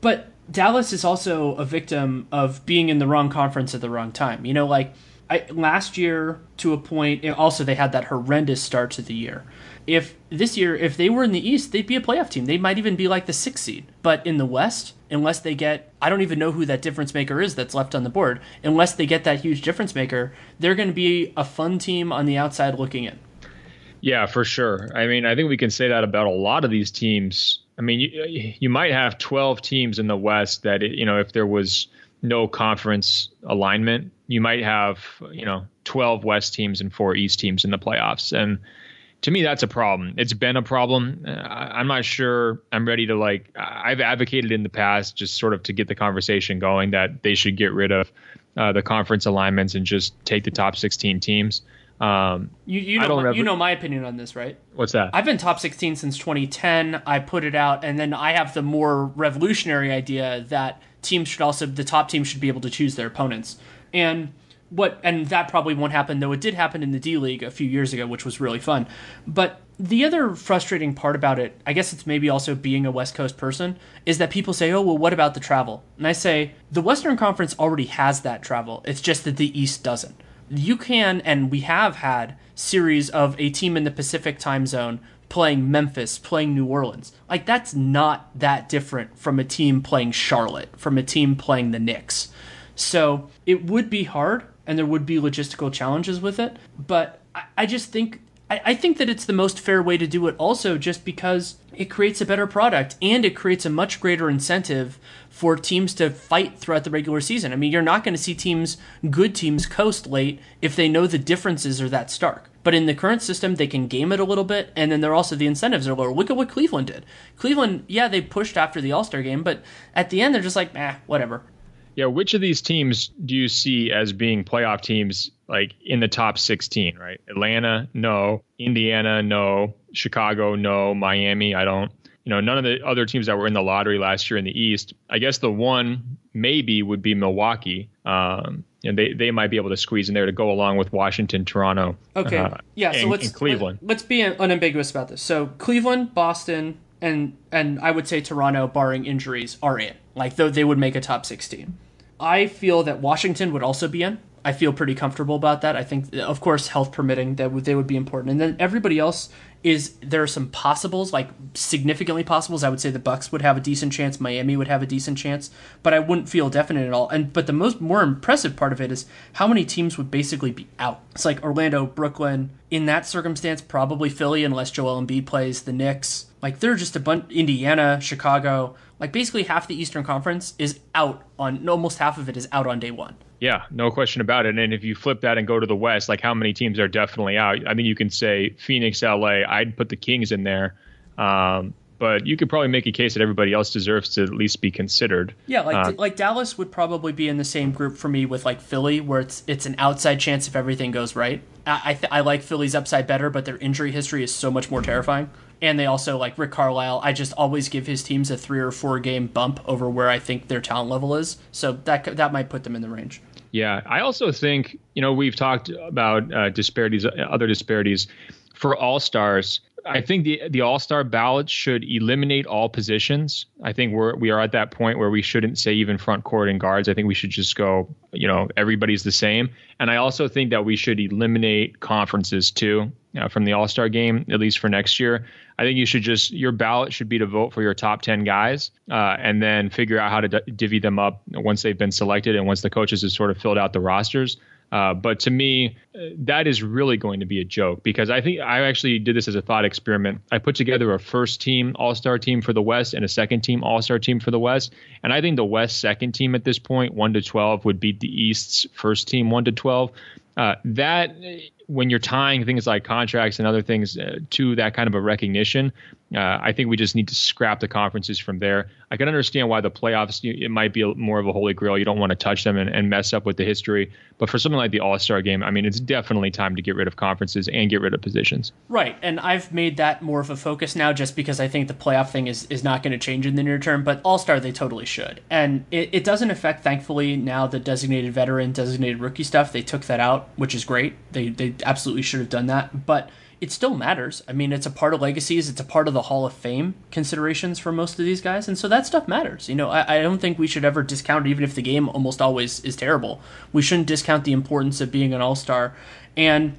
but Dallas is also a victim of being in the wrong conference at the wrong time. You know, like last year to a point, also they had that horrendous start to the year. If this year, if they were in the East, they'd be a playoff team. They might even be like the 6th seed. But in the West, unless they get, I don't even know who that difference maker is that's left on the board. Unless they get that huge difference maker, they're going to be a fun team on the outside looking in. Yeah, for sure. I mean, I think we can say that about a lot of these teams. I mean, you might have 12 teams in the West that, if there was no conference alignment, you might have, 12 West teams and 4 East teams in the playoffs. And to me, that's a problem. It's been a problem. I'm not sure I'm ready to I've advocated in the past just sort of to get the conversation going that they should get rid of the conference alignments and just take the top 16 teams. You know my opinion on this, right? What's that? I've been top 16 since 2010. I put it out, and then I have the more revolutionary idea that the top team should be able to choose their opponents. And that probably won't happen, though it did happen in the D-League a few years ago, which was really fun. But the other frustrating part about it, I guess it's maybe also being a West Coast person, is that people say, oh, well, what about the travel? And I say, the Western Conference already has that travel. It's just that the East doesn't. You can, and we have had, series of a team in the Pacific time zone playing Memphis, playing New Orleans. Like, that's not that different from a team playing Charlotte, from a team playing the Knicks. So it would be hard, and there would be logistical challenges with it, but I just think I think that it's the most fair way to do it also, just because it creates a better product and it creates a much greater incentive for teams to fight throughout the regular season. I mean, you're not going to see good teams coast late if they know the differences are that stark. But in the current system, they can game it a little bit, and then the incentives are lower. Look at what Cleveland did. Cleveland, yeah, they pushed after the All-Star game, but at the end, they're just like, whatever. Yeah, which of these teams do you see as being playoff teams like in the top 16, right? Atlanta, no. Indiana, no. Chicago, no. Miami, I don't. None of the other teams that were in the lottery last year in the East. I guess the one maybe would be Milwaukee. And they might be able to squeeze in there to go along with Washington, Toronto, and Cleveland. Let's be unambiguous about this. So Cleveland, Boston, and I would say Toronto, barring injuries, are in. Like, though they would make a top 16. I feel that Washington would also be in. I feel pretty comfortable about that. I think, of course, health permitting, they would be important. And then everybody else there are some possibles, like significantly possibles. I would say the Bucks would have a decent chance. Miami would have a decent chance, but I wouldn't feel definite at all. But the more impressive part of it is how many teams would basically be out. It's like Orlando, Brooklyn. In that circumstance, probably Philly, unless Joel Embiid plays, the Knicks. Like, they're just a bunch. Indiana, Chicago. Like, basically half the Eastern Conference is out on, almost half of it is out on day one. Yeah, no question about it. And if you flip that and go to the West, like, how many teams are definitely out? I mean, you can say Phoenix, LA. I'd put the Kings in there. But you could probably make a case that everybody else deserves to at least be considered. Yeah, like Dallas would probably be in the same group for me with like Philly, where it's an outside chance if everything goes right. I like Philly's upside better, but their injury history is so much more terrifying. And they also, like Rick Carlisle, I just always give his teams a 3 or 4 game bump over where I think their talent level is. So that might put them in the range. Yeah, I also think, we've talked about disparities, other disparities for all-stars. I think the all-star ballot should eliminate all positions. I think we are at that point where we shouldn't say even front court and guards. I think we should just go, everybody's the same. And I also think that we should eliminate conferences too from the all-star game, at least for next year. I think your ballot should be to vote for your top 10 guys and then figure out how to divvy them up once they've been selected and once the coaches have sort of filled out the rosters. But to me, that is really going to be a joke, because I think I actually did this as a thought experiment. I put together a first team all-star team for the West and a second team all-star team for the West. And I think the West second team at this point, 1-12, would beat the East's first team 1-12. That when you're tying things like contracts and other things to that kind of a recognition, I think we just need to scrap the conferences from there. I can understand why the playoffs, it might be more of a holy grail. You don't want to touch them and mess up with the history. But for something like the All-Star game, I mean, it's definitely time to get rid of conferences and get rid of positions. Right. And I've made that more of a focus now just because I think the playoff thing is not going to change in the near term. But All-Star, they totally should. And it doesn't affect, thankfully, now the designated veteran, designated rookie stuff. They took that out, which is great. They absolutely should have done that. But it still matters. I mean, it's a part of legacies. It's a part of the Hall of Fame considerations for most of these guys. And so that stuff matters. You know, I don't think we should ever discount it, even if the game almost always is terrible. We shouldn't discount the importance of being an all-star. And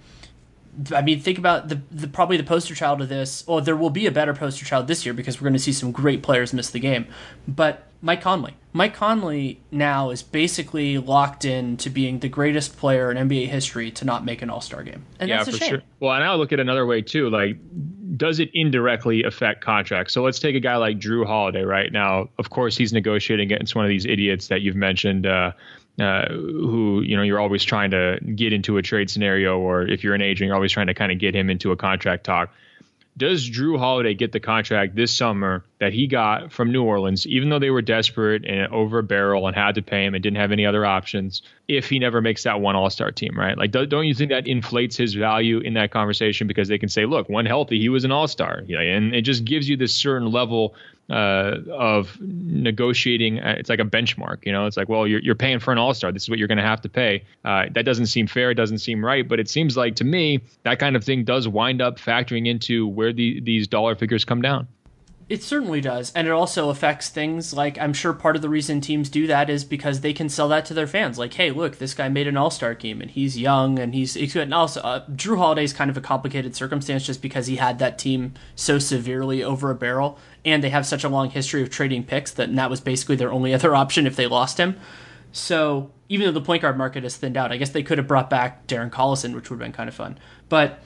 I mean, think about the probably the poster child of this. Well, there will be a better poster child this year because we're going to see some great players miss the game. But Mike Conley. Mike Conley now is basically locked in to being the greatest player in NBA history to not make an All-Star game. And yeah, that's a for shame. sure. Well, and I'll look at another way too. Like, does it indirectly affect contracts? So let's take a guy like Drew Holiday right now. Of course, he's negotiating against one of these idiots that you've mentioned, who, you know, you're always trying to get into a trade scenario, or if you're an agent, you're always trying to kind of get him into a contract talk. Does Drew Holiday get the contract this summer that he got from New Orleans, even though they were desperate and over a barrel and had to pay him and didn't have any other options, if he never makes that one All-Star team, right? Like, don't you think that inflates his value in that conversation? Because they can say, look, when healthy, he was an All-Star. Yeah, and it just gives you this certain level of negotiating. It's like a benchmark, you know. It's like, well, you're paying for an All-Star. This is what you're going to have to pay. That doesn't seem fair. It doesn't seem right. But it seems like, to me, that kind of thing does wind up factoring into where these dollar figures come down. It certainly does. And it also affects things like, I'm sure part of the reason teams do that is because they can sell that to their fans. Like, hey, look, this guy made an All-Star team and he's young and he's good. And also, Drew Holiday's kind of a complicated circumstance just because he had that team so severely over a barrel and they have such a long history of trading picks that was basically their only other option if they lost him. So even though the point guard market is thinned out, I guess they could have brought back Darren Collison, which would have been kind of fun. But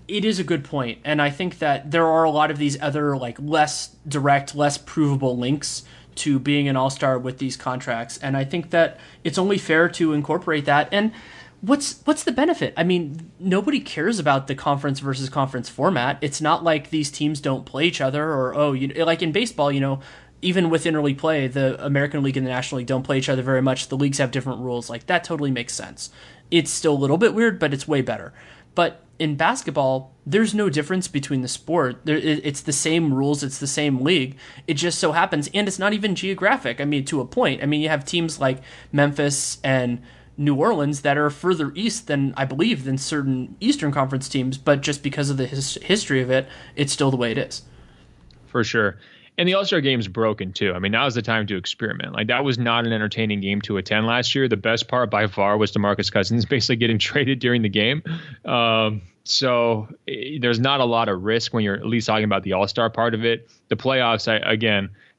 it is a good point, and I think that there are a lot of these other, like, less direct, less provable links to being an all-star with these contracts, and I think that it's only fair to incorporate that. And what's the benefit? I mean, nobody cares about the conference versus conference format. It's not like these teams don't play each other, or like in baseball, you know, even with interleague play, the American League and the National League don't play each other very much. The leagues have different rules. Like, that totally makes sense. It's still a little bit weird, but it's way better. But in basketball, there's no difference between the sport. It's the same rules. It's the same league. It just so happens, and it's not even geographic. I mean, to a point. I mean, you have teams like Memphis and New Orleans that are further east than, I believe, than certain Eastern Conference teams, but just because of the history of it, it's still the way it is. For sure. And the All-Star game's broken, too. I mean, now's the time to experiment. Like, that was not an entertaining game to attend last year. The best part by far was DeMarcus Cousins basically getting traded during the game. So there's not a lot of risk when you're at least talking about the All-Star part of it. The playoffs,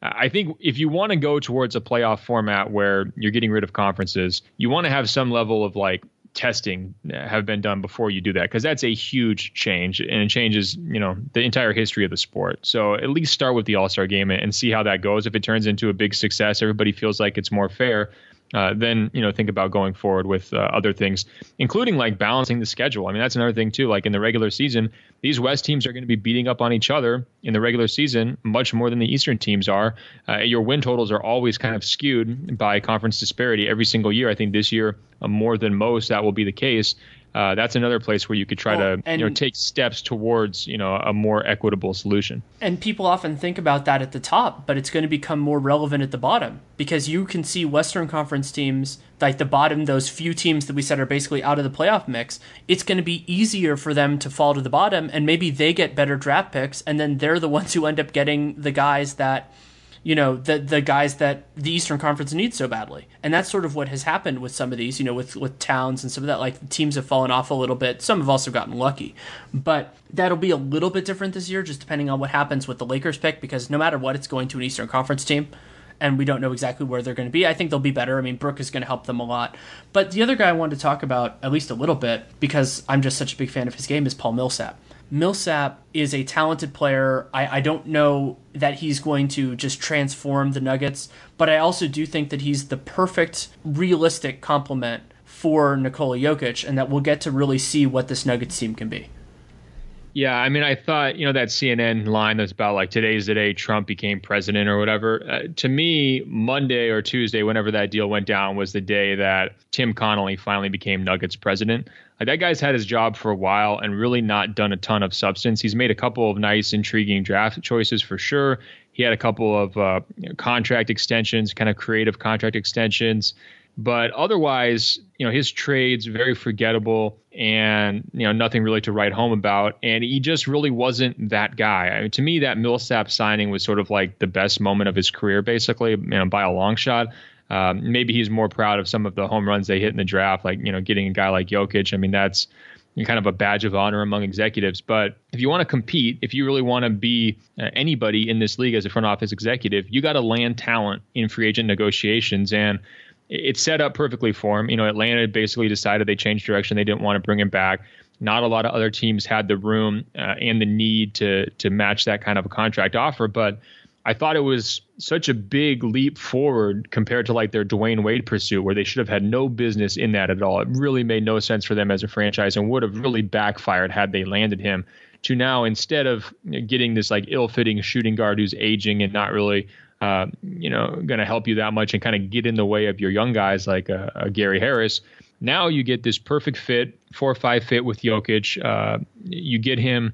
I think if you want to go towards a playoff format where you're getting rid of conferences, you want to have some level of, like, testing have been done before you do that, because that's a huge change, and it changes, you know, the entire history of the sport. So at least start with the All-Star game and see how that goes. If it turns into a big success, everybody feels like it's more fair, then, you know, think about going forward with other things, including like balancing the schedule. I mean, that's another thing too. Like in the regular season, these West teams are going to be beating up on each other in the regular season much more than the Eastern teams are. Your win totals are always kind of skewed by conference disparity every single year. I think this year, more than most, that will be the case. That's another place where you could try to take steps towards, you know, a more equitable solution. And people often think about that at the top, but it's going to become more relevant at the bottom, because you can see Western Conference teams, like the bottom, those few teams that we said are basically out of the playoff mix. It's going to be easier for them to fall to the bottom, and maybe they get better draft picks, and then they're the ones who end up getting the guys that, you know, the guys that the Eastern Conference needs so badly. And that's sort of what has happened with some of these, you know, with Towns and some of that. Like, the teams have fallen off a little bit. Some have also gotten lucky. But that'll be a little bit different this year, just depending on what happens with the Lakers pick, because no matter what, it's going to an Eastern Conference team, and we don't know exactly where they're going to be. I think they'll be better. I mean, Brooke is going to help them a lot. But the other guy I wanted to talk about, at least a little bit, because I'm just such a big fan of his game, is Paul Millsap. Millsap is a talented player. I don't know that he's going to just transform the Nuggets, but I also do think that he's the perfect, realistic complement for Nikola Jokic, and that we'll get to really see what this Nuggets team can be. Yeah, I mean, I thought, that CNN line that's about like today's the day Trump became president or whatever. To me, Monday or Tuesday, whenever that deal went down, was the day that Tim Connelly finally became Nuggets president. Like, that guy's had his job for a while and really not done a ton of substance. He's made a couple of nice, intriguing draft choices for sure. He had a couple of contract extensions, kind of creative contract extensions. But otherwise, his trade's very forgettable and, nothing really to write home about. And he just really wasn't that guy. I mean, to me, that Millsap signing was sort of like the best moment of his career, basically, by a long shot. Maybe he's more proud of some of the home runs they hit in the draft, like, getting a guy like Jokic. I mean, that's kind of a badge of honor among executives. But if you want to compete, if you really want to be anybody in this league as a front office executive, you got to land talent in free agent negotiations. And it's set up perfectly for him. Atlanta basically decided they changed direction. They didn't want to bring him back. Not a lot of other teams had the room and the need to match that kind of a contract offer. But I thought it was such a big leap forward compared to like their Dwayne Wade pursuit, where they should have had no business in that at all. It really made no sense for them as a franchise and would have really backfired had they landed him. To now, instead of getting this like ill-fitting shooting guard who's aging and not really going to help you that much and kind of get in the way of your young guys like Gary Harris. Now you get this perfect fit, 4-5 fit with Jokic. You get him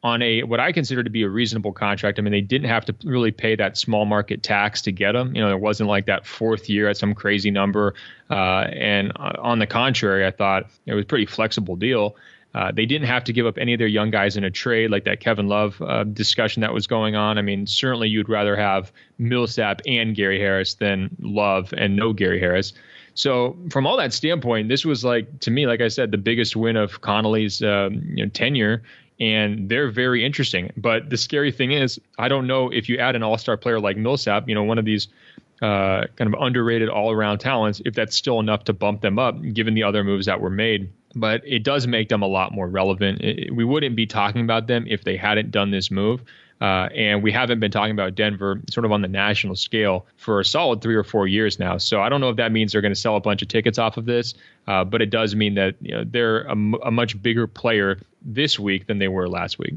on what I consider to be a reasonable contract. I mean, they didn't have to really pay that small market tax to get him. There wasn't like that fourth year at some crazy number. And on the contrary, I thought it was a pretty flexible deal. They didn't have to give up any of their young guys in a trade like that Kevin Love discussion that was going on. I mean, certainly you'd rather have Millsap and Gary Harris than Love and no Gary Harris. So from all that standpoint, this was like, to me, like I said, the biggest win of Connolly's tenure. And they're very interesting. But the scary thing is, I don't know if you add an all-star player like Millsap, one of these kind of underrated all-around talents, if that's still enough to bump them up, given the other moves that were made. But it does make them a lot more relevant. We wouldn't be talking about them if they hadn't done this move. And we haven't been talking about Denver sort of on the national scale for a solid 3 or 4 years now. So I don't know if that means they're going to sell a bunch of tickets off of this, but it does mean that they're a much bigger player this week than they were last week.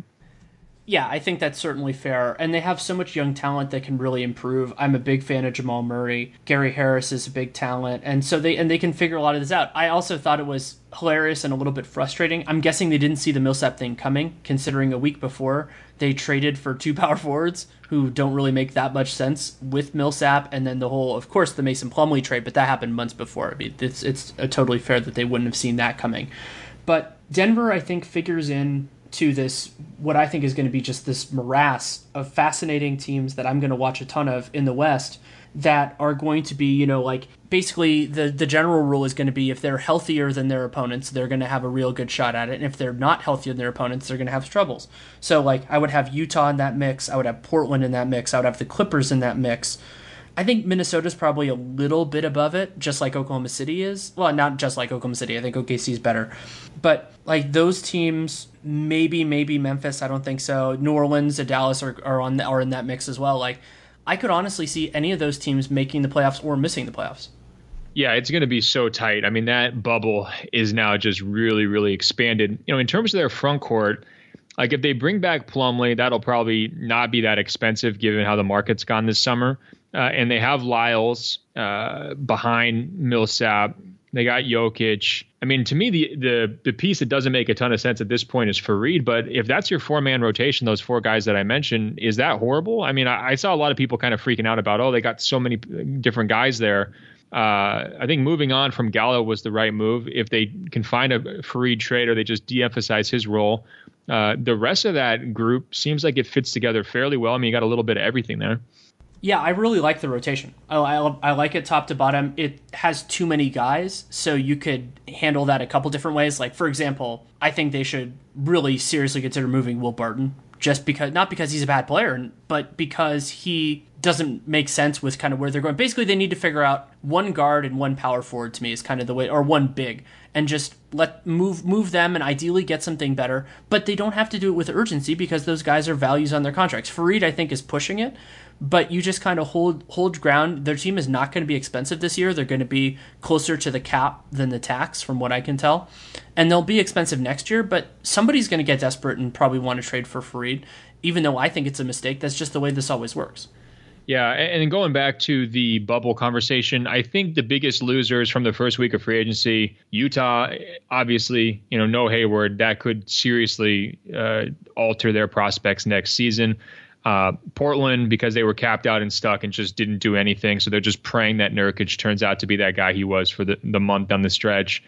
Yeah, I think that's certainly fair. And they have so much young talent that can really improve. I'm a big fan of Jamal Murray. Gary Harris is a big talent. And so they can figure a lot of this out. I also thought it was hilarious and a little bit frustrating. I'm guessing they didn't see the Millsap thing coming, considering a week before they traded for 2 power forwards who don't really make that much sense with Millsap. And then the whole, of course, the Mason Plumlee trade, but that happened months before. I mean, it's totally fair that they wouldn't have seen that coming. But Denver, I think, figures in to this, what I think is going to be just this morass of fascinating teams that I'm going to watch a ton of in the West that are going to be, like basically the general rule is going to be if they're healthier than their opponents, they're going to have a real good shot at it. And if they're not healthier than their opponents, they're going to have troubles. So like I would have Utah in that mix. I would have Portland in that mix. I would have the Clippers in that mix. I think Minnesota's probably a little bit above it, just like Oklahoma City is. Well, not just like Oklahoma City. I think OKC is better. But like those teams, maybe Memphis, I don't think so. New Orleans and Dallas are in that mix as well. Like I could honestly see any of those teams making the playoffs or missing the playoffs. Yeah, it's going to be so tight. I mean, that bubble is now just really, really expanded. In terms of their front court, like if they bring back Plumlee, that'll probably not be that expensive given how the market's gone this summer. And they have Lyles behind Millsap. They got Jokic. I mean, to me, the piece that doesn't make a ton of sense at this point is Fareed. But if that's your 4-man rotation, those 4 guys that I mentioned, is that horrible? I mean, I saw a lot of people kind of freaking out about, they got so many different guys there. I think moving on from Gallo was the right move. If they can find a Fareed trade or they just de-emphasize his role, the rest of that group seems like it fits together fairly well. I mean, you got a little bit of everything there. Yeah, I really like the rotation. I like it top to bottom. It has too many guys, so you could handle that a couple different ways. Like, for example, I think they should really seriously consider moving Will Barton, just because, not because he's a bad player, but because he doesn't make sense with kind of where they're going. Basically, they need to figure out one guard and one power forward, to me, is kind of the way, or one big, and just move them and ideally get something better. But they don't have to do it with urgency because those guys are values on their contracts. Fareed, I think, is pushing it. but you just kind of hold ground. Their team is not going to be expensive this year. They're going to be closer to the cap than the tax, from what I can tell. And they'll be expensive next year, but somebody's going to get desperate and probably want to trade for Farid, even though I think it's a mistake. That's just the way this always works. Yeah, and going back to the bubble conversation, I think the biggest losers from the first week of free agency, Utah, obviously, no Hayward, that could seriously alter their prospects next season. Portland, because they were capped out and stuck and just didn't do anything, so they're just praying that Nurkic turns out to be that guy he was for the month down the stretch.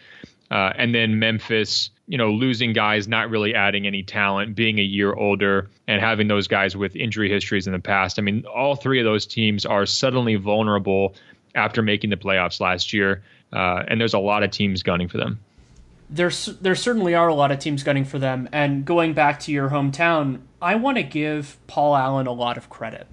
And then Memphis, losing guys, not really adding any talent, being a year older, and having those guys with injury histories in the past. I mean, all three of those teams are suddenly vulnerable after making the playoffs last year, and there's a lot of teams gunning for them. There certainly are a lot of teams gunning for them, and going back to your hometown, I want to give Paul Allen a lot of credit,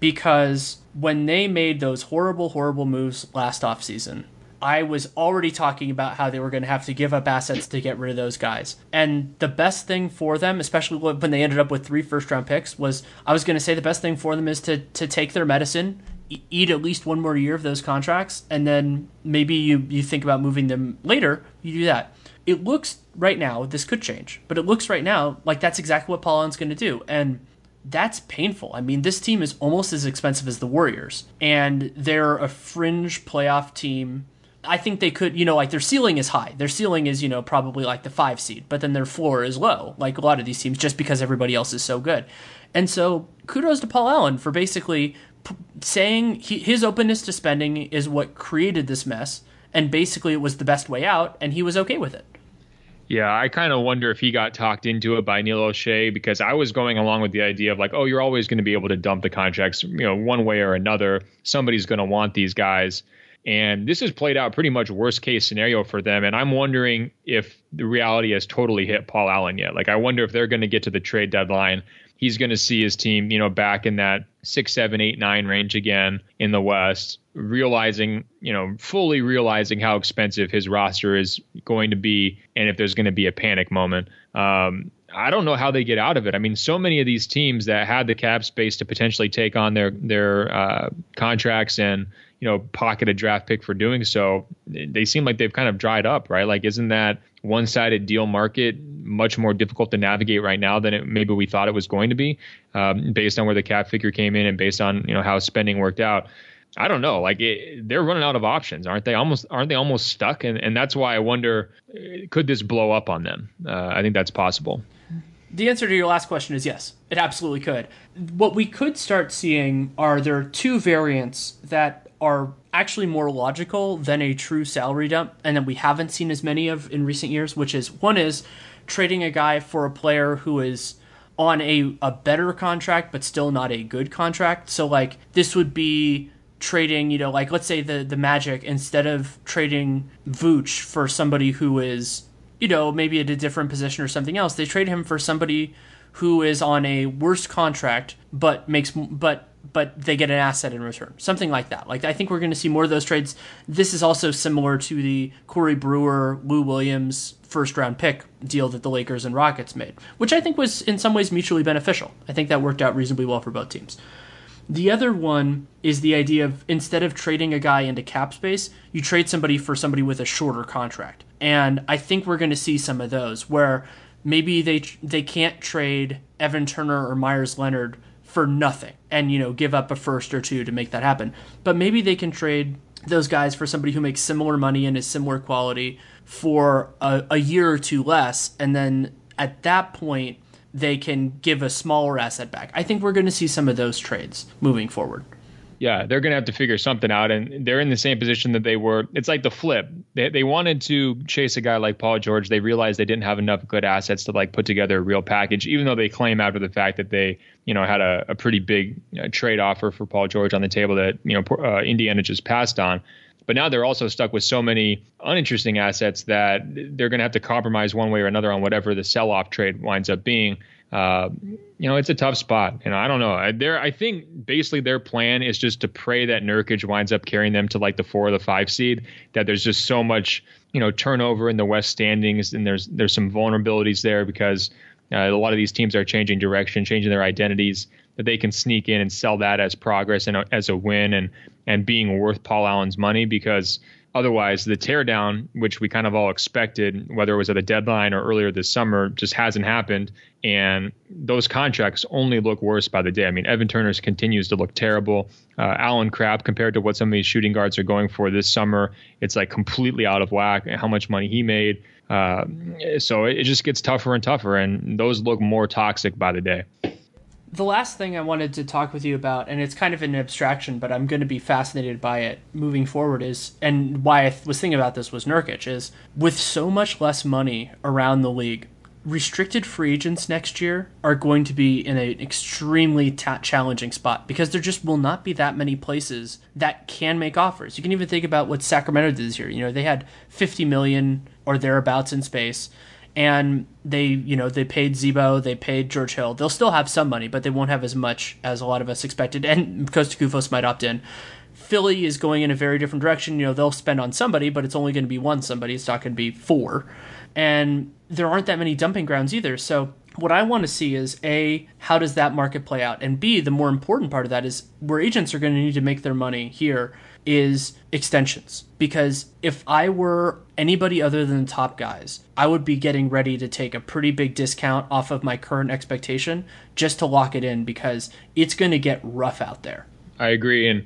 because when they made those horrible, horrible moves last offseason, I was already talking about how they were going to have to give up assets to get rid of those guys. And the best thing for them, especially when they ended up with 3 first-round picks, I was going to say the best thing for them is to take their medicine, eat at least one more year of those contracts, and then maybe you think about moving them later, you do that. It looks right now, this could change, but it looks right now like that's exactly what Paul Allen's going to do. And that's painful. I mean, this team is almost as expensive as the Warriors, and they're a fringe playoff team. I think they could, like their ceiling is high. Their ceiling is, probably like the 5 seed, but then their floor is low, like a lot of these teams, just because everybody else is so good. And so kudos to Paul Allen for basically saying his openness to spending is what created this mess, and basically it was the best way out, and he was okay with it. Yeah, I kind of wonder if he got talked into it by Neil O'Shea, because I was going along with the idea of like, oh, you're always going to be able to dump the contracts, one way or another. Somebody's going to want these guys. And this has played out pretty much worst case scenario for them. And I'm wondering if the reality has totally hit Paul Allen yet. Like, I wonder if they're going to get to the trade deadline. He's going to see his team, back in that 6, 7, 8, 9 range again in the West, realizing, fully realizing how expensive his roster is going to be. And if there's going to be a panic moment. I don't know how they get out of it. I mean, so many of these teams that had the cap space to potentially take on their contracts and, pocket a draft pick for doing so, they seem like they've kind of dried up, right? Like, isn't that one-sided deal market much more difficult to navigate right now than maybe we thought it was going to be, based on where the cap figure came in and based on, how spending worked out? I don't know. Like, they're running out of options, aren't they? Aren't they almost stuck? And that's why I wonder, could this blow up on them? I think that's possible. The answer to your last question is yes, it absolutely could. What we could start seeing there are 2 variants that are actually more logical than a true salary dump, and that we haven't seen as many of in recent years, which is, one is trading a guy for a player who is on a better contract, but still not a good contract. So like, this would be trading, like let's say the Magic, instead of trading Vooch for somebody who is, maybe at a different position or something else, they trade him for somebody who is on a worse contract, but they get an asset in return. Something like that. Like, I think we're going to see more of those trades. This is also similar to the Corey Brewer, Lou Williams first-round pick deal that the Lakers and Rockets made, which I think was in some ways mutually beneficial. I think that worked out reasonably well for both teams. The other one is the idea of, instead of trading a guy into cap space, you trade somebody for somebody with a shorter contract. And I think we're going to see some of those where maybe they can't trade Evan Turner or Myers Leonard for nothing and, give up a first or 2 to make that happen. But maybe they can trade those guys for somebody who makes similar money and is similar quality for a year or 2 less. And then at that point, they can give a smaller asset back. I think we're going to see some of those trades moving forward. Yeah, they're going to have to figure something out, and they're in the same position that they were. It's like the flip. They wanted to chase a guy like Paul George. They realized they didn't have enough good assets to put together a real package, even though they claim after the fact that they had a pretty big trade offer for Paul George on the table that Indiana just passed on. But now they're also stuck with so many uninteresting assets that they're going to have to compromise one way or another on whatever the sell-off trade winds up being. It's a tough spot. I don't know. I think basically their plan is just to pray that Nurkic winds up carrying them to the 4 or the 5 seed, that there's just so much, turnover in the West standings, and there's some vulnerabilities there because a lot of these teams are changing direction, changing their identities, that they can sneak in and sell that as progress and as a win and being worth Paul Allen's money, because otherwise the teardown, which we kind of all expected, whether it was at the deadline or earlier this summer, just hasn't happened. And those contracts only look worse by the day. I mean, Evan Turner's continues to look terrible. Allen Crabbe, compared to what some of these shooting guards are going for this summer, it's like completely out of whack how much money he made. So it just gets tougher and tougher, and those look more toxic by the day. The last thing I wanted to talk with you about, and it's kind of an abstraction, but I'm going to be fascinated by it moving forward, is, and why I was thinking about this was Nurkic, is with so much less money around the league, restricted free agents next year are going to be in an extremely challenging spot, because there just will not be that many places that can make offers. You can even think about what Sacramento did this year. You know, they had $50 million or thereabouts in space, and they paid Zebo, they paid George Hill. They'll still have some money, but they won't have as much as a lot of us expected. And Costa Kufos might opt in. Philly is going in a very different direction. You know, they'll spend on somebody, but it's only going to be one somebody. It's not going to be four. And there aren't that many dumping grounds either. So what I want to see is, A, how does that market play out? And B, the more important part of that is where agents are going to need to make their money here is extensions. Because if I were anybody other than the top guys, I would be getting ready to take a pretty big discount off of my current expectation just to lock it in, because it's going to get rough out there. I agree. And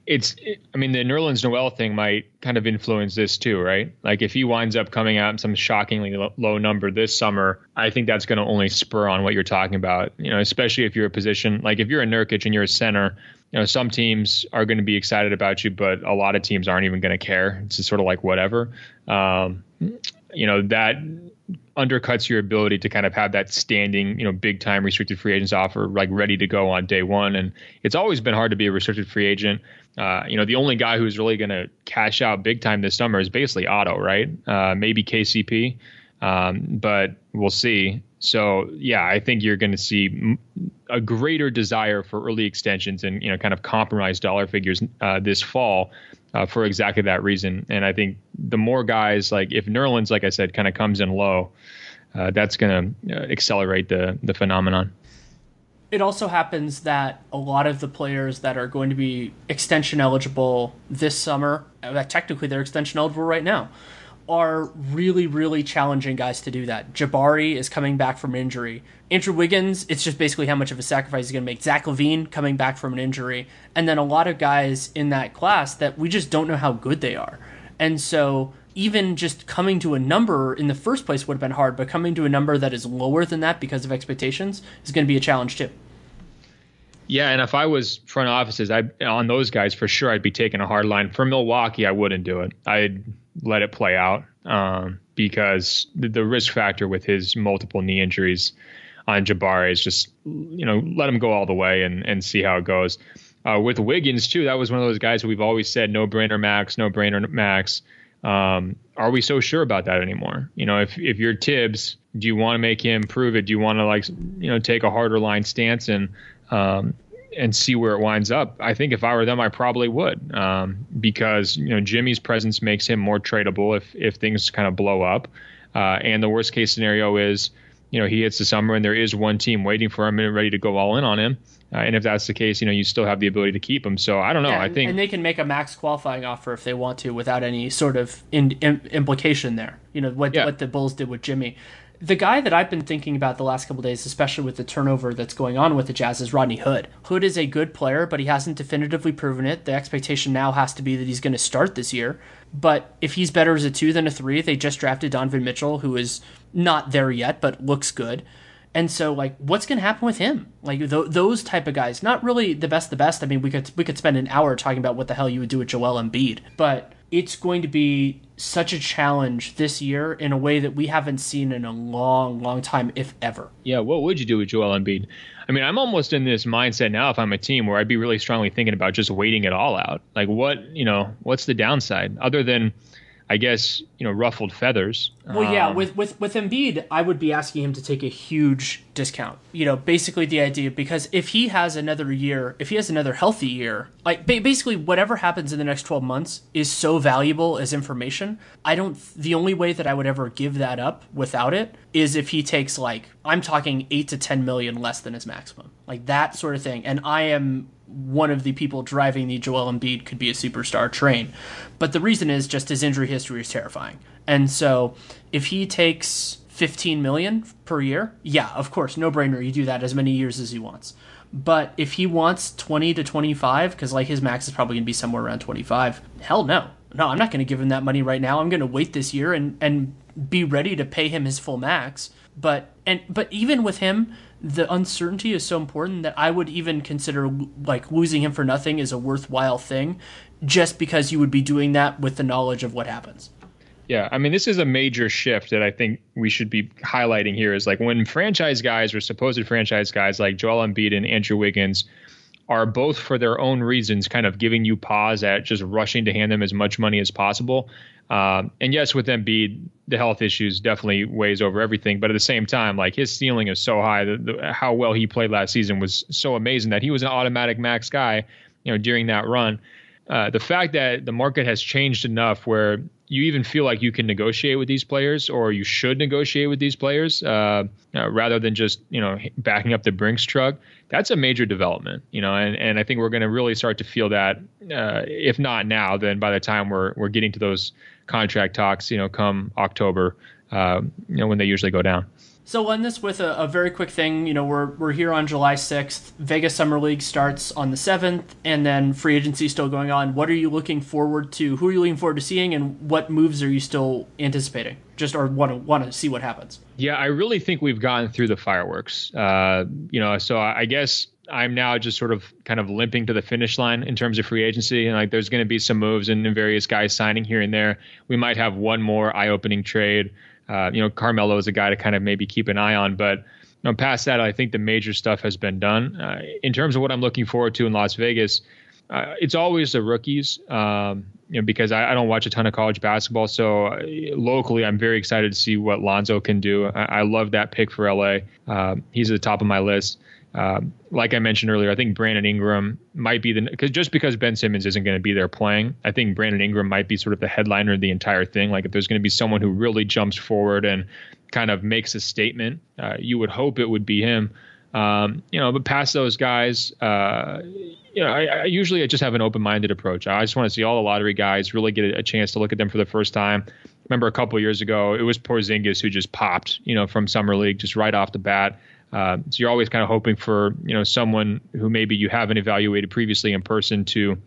the Nerlens Noel thing might kind of influence this too, right? Like if he winds up coming out in some shockingly low number this summer, I think that's going to only spur on what you're talking about, you know, especially if you're a position, like if you're a Nurkic and you're a center, you know, some teams are going to be excited about you, but a lot of teams aren't even going to care. It's just sort of like whatever. You know, that undercuts your ability to kind of have that standing, you know, big time restricted free agents offer like ready to go on day one. And it's always been hard to be a restricted free agent. You know, the only guy who's really going to cash out big time this summer is basically Otto, right? Maybe KCP, but we'll see. So, yeah, I think you're going to see a greater desire for early extensions and, you know, kind of compromised dollar figures this fall for exactly that reason. And I think the more guys, like if Nerlens, like I said, kind of comes in low, that's going to accelerate the phenomenon. It also happens that a lot of the players that are going to be extension eligible this summer, technically they're extension eligible right now, are really, really challenging guys to do that. Jabari is coming back from an injury. Andrew Wiggins, it's just basically how much of a sacrifice he's going to make. Zach LaVine coming back from an injury. And then a lot of guys in that class that we just don't know how good they are. And so even just coming to a number in the first place would have been hard, but coming to a number that is lower than that because of expectations is going to be a challenge too. Yeah, and if I was front offices, on those guys, for sure, I'd be taking a hard line. For Milwaukee, I wouldn't do it. I'd let it play out because the risk factor with his multiple knee injuries on Jabari is just, you know, let him go all the way and see how it goes. With Wiggins, too, that was one of those guys who we've always said, no-brainer max. Are we so sure about that anymore? You know, if you're Tibbs, do you want to make him prove it? Do you want to, take a harder line stance and see where it winds up? I think if I were them, I probably would, because, Jimmy's presence makes him more tradable if things kind of blow up. And the worst case scenario is, he hits the summer and there is one team waiting for him and ready to go all in on him. And if that's the case, you still have the ability to keep him. So I don't know. Yeah, I think, and they can make a max qualifying offer if they want to without any sort of implication there. What the Bulls did with Jimmy. The guy that I've been thinking about the last couple of days, especially with the turnover that's going on with the Jazz, is Rodney Hood. Hood is a good player, but he hasn't definitively proven it. The expectation now has to be that he's going to start this year. But if he's better as a 2 than a 3, they just drafted Donovan Mitchell, who is not there yet, but looks good. And so, what's going to happen with him? Those type of guys, not really the best. I mean, we could spend an hour talking about what the hell you would do with Joel Embiid, but it's going to be such a challenge this year in a way that we haven't seen in a long, long time, if ever. Yeah, what would you do with Joel Embiid? I mean, I'm almost in this mindset now if I'm a team where I'd be really strongly thinking about just waiting it all out. What's the downside? Other than, I guess, ruffled feathers. Well, yeah, with Embiid, I would be asking him to take a huge discount. Basically the idea, because if he has another year, if he has another healthy year, like basically whatever happens in the next 12 months is so valuable as information. The only way that I would ever give that up without it is if he takes, like, I'm talking 8 to 10 million less than his maximum, like that sort of thing. And I am one of the people driving the Joel Embiid could be a superstar train. But the reason is just his injury history is terrifying. And so if he takes 15 million per year, yeah, of course, no brainer. You do that as many years as he wants. But if he wants 20 to 25, because like his max is probably going to be somewhere around 25, hell no. No, I'm not going to give him that money right now. I'm going to wait this year and be ready to pay him his full max. But even with him, the uncertainty is so important that I would even consider like losing him for nothing is a worthwhile thing, just because you would be doing that with the knowledge of what happens. Yeah, I mean, this is a major shift that I think we should be highlighting here, is like when franchise guys or supposed franchise guys like Joel Embiid and Andrew Wiggins are both, for their own reasons, kind of giving you pause at just rushing to hand them as much money as possible. And yes, with Embiid, the health issues definitely weighs over everything. But at the same time, like, his ceiling is so high. How well he played last season was so amazing that he was an automatic max guy, during that run. The fact that the market has changed enough where you even feel like you can negotiate with these players, or you should negotiate with these players, rather than just, backing up the Brinks truck. That's a major development, and I think we're going to really start to feel that, if not now, then by the time we're getting to those contract talks, come October, when they usually go down. So we'll end this with a very quick thing. We're here on July 6th. Vegas Summer League starts on the 7th, and then free agency is still going on. What are you looking forward to? Who are you looking forward to seeing, and what moves are you still anticipating? Or want to see what happens? Yeah, I really think we've gotten through the fireworks. So I guess I'm now just sort of kind of limping to the finish line in terms of free agency. And like, there's going to be some moves and various guys signing here and there. We might have one more eye-opening trade. Carmelo is a guy to kind of maybe keep an eye on, but past that, I think the major stuff has been done. In terms of what I'm looking forward to in Las Vegas, it's always the rookies, because I don't watch a ton of college basketball. So locally, I'm very excited to see what Lonzo can do. I love that pick for LA. He's at the top of my list. Like I mentioned earlier, I think Brandon Ingram might be because Ben Simmons isn't going to be there playing, I think Brandon Ingram might be sort of the headliner of the entire thing. Like, if there's going to be someone who really jumps forward and kind of makes a statement, you would hope it would be him. But past those guys, I usually just have an open-minded approach. I just want to see all the lottery guys, really get a chance to look at them for the first time. Remember a couple of years ago, it was Porzingis who just popped, from Summer League just right off the bat. So you're always kind of hoping for, someone who maybe you haven't evaluated previously in person to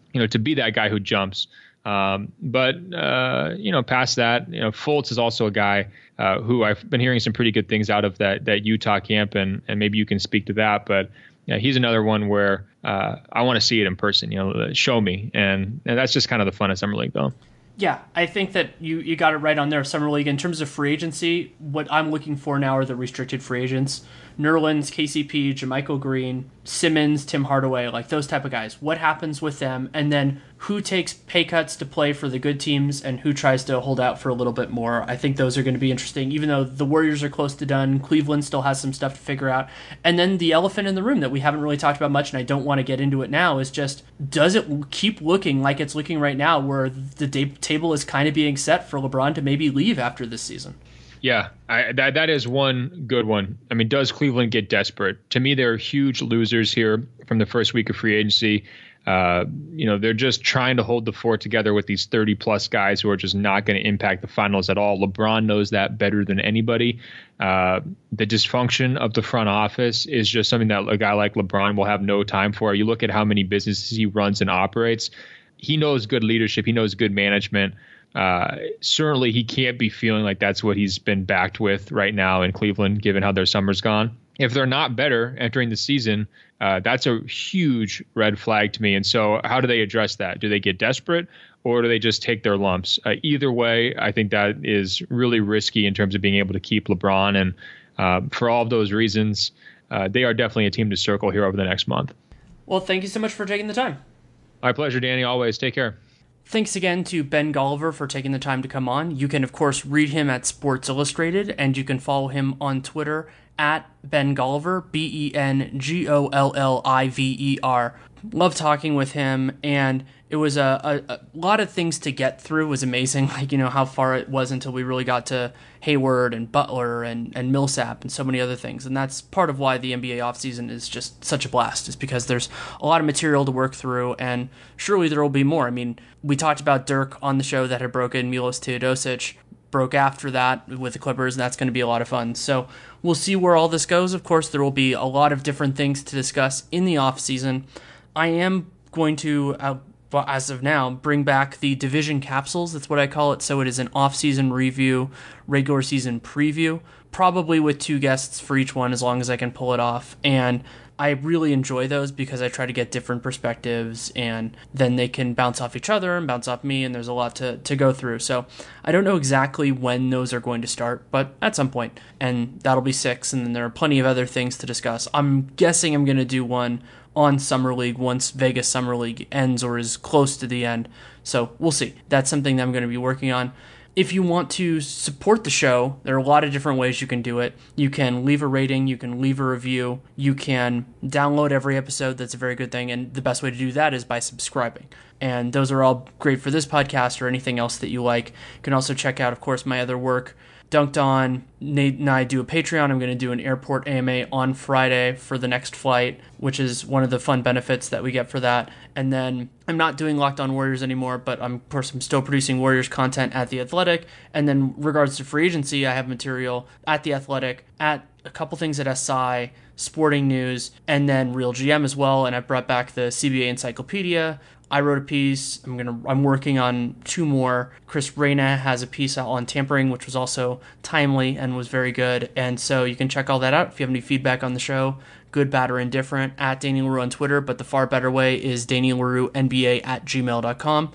be that guy who jumps. But past that, Fultz is also a guy who I've been hearing some pretty good things out of that Utah camp, and maybe you can speak to that. But he's another one where I want to see it in person, show me. And that's just kind of the fun of Summer League, though. Yeah, I think that you got it right on there, Summer League. In terms of free agency, what I'm looking for now are the restricted free agents. Nerlens, KCP, JaMychal Green, Simmons, Tim Hardaway, like those type of guys. What happens with them? And then who takes pay cuts to play for the good teams and who tries to hold out for a little bit more? I think those are going to be interesting, even though the Warriors are close to done. Cleveland still has some stuff to figure out. And then the elephant in the room that we haven't really talked about much, and I don't want to get into it now, is just, does it keep looking like it's looking right now, where the table is kind of being set for LeBron to maybe leave after this season? Yeah, that is one good one. I mean, does Cleveland get desperate? To me, they're huge losers here from the first week of free agency. They're just trying to hold the fort together with these 30-plus guys who are just not going to impact the finals at all. LeBron knows that better than anybody. The dysfunction of the front office is just something that a guy like LeBron will have no time for. You look at how many businesses he runs and operates. He knows good leadership. He knows good management. Certainly he can't be feeling like that's what he's been backed with right now in Cleveland, given how their summer's gone. If they're not better entering the season, that's a huge red flag to me. And so how do they address that? Do they get desperate, or do they just take their lumps? Either way, I think that is really risky in terms of being able to keep LeBron. And for all of those reasons, they are definitely a team to circle here over the next month. Well, thank you so much for taking the time. My pleasure, Danny. Always. Take care. Thanks again to Ben Golliver for taking the time to come on. You can, of course, read him at Sports Illustrated, and you can follow him on Twitter at Ben Golliver, BenGolliver. Love talking with him, and it was a lot of things to get through. It was amazing, like, how far it was until we really got to Hayward and Butler and Millsap and so many other things. And that's part of why the NBA offseason is just such a blast, is because there's a lot of material to work through, and surely there will be more. I mean, we talked about Dirk on the show that had broken Milos Teodosic, broke after that with the Clippers, and that's going to be a lot of fun. So we'll see where all this goes. Of course, there will be a lot of different things to discuss in the offseason. I am going to, as of now, bring back the division capsules. That's what I call it. So it is an off-season review, regular season preview, probably with 2 guests for each one, as long as I can pull it off. And I really enjoy those because I try to get different perspectives, and then they can bounce off each other and bounce off me, and there's a lot to go through. So I don't know exactly when those are going to start, but at some point, and that'll be 6, and then there are plenty of other things to discuss. I'm guessing I'm going to do one on Summer League once Vegas Summer League ends or is close to the end. So we'll see. That's something that I'm going to be working on. If you want to support the show, there are a lot of different ways you can do it. You can leave a rating, you can leave a review, you can download every episode. That's a very good thing, and the best way to do that is by subscribing. And those are all great for this podcast or anything else that you like. You can also check out, of course, my other work. Dunked On, Nate and I do a Patreon. I'm going to do an airport AMA on Friday for the next flight, which is one of the fun benefits that we get for that. And then I'm not doing Locked On Warriors anymore, but of course I'm still producing Warriors content at The Athletic. And then regards to free agency, I have material at The Athletic, at a couple things at SI, Sporting News, and then Real GM as well. And I brought back the CBA Encyclopedia. I wrote a piece. I'm working on 2 more. Chris Reyna has a piece out on tampering, which was also timely and was very good. And so you can check all that out. If you have any feedback on the show, good, bad, or indifferent, at Danny Leroux on Twitter. But the far better way is DannyLerouxNBA@gmail.com.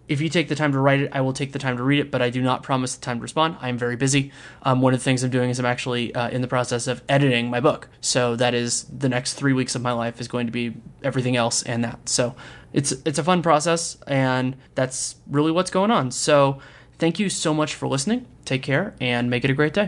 If you take the time to write it, I will take the time to read it, but I do not promise the time to respond. I am very busy. One of the things I'm doing is I'm actually in the process of editing my book. So that is the next 3 weeks of my life is going to be everything else and that. So it's a fun process, and that's really what's going on. So thank you so much for listening. Take care, and make it a great day.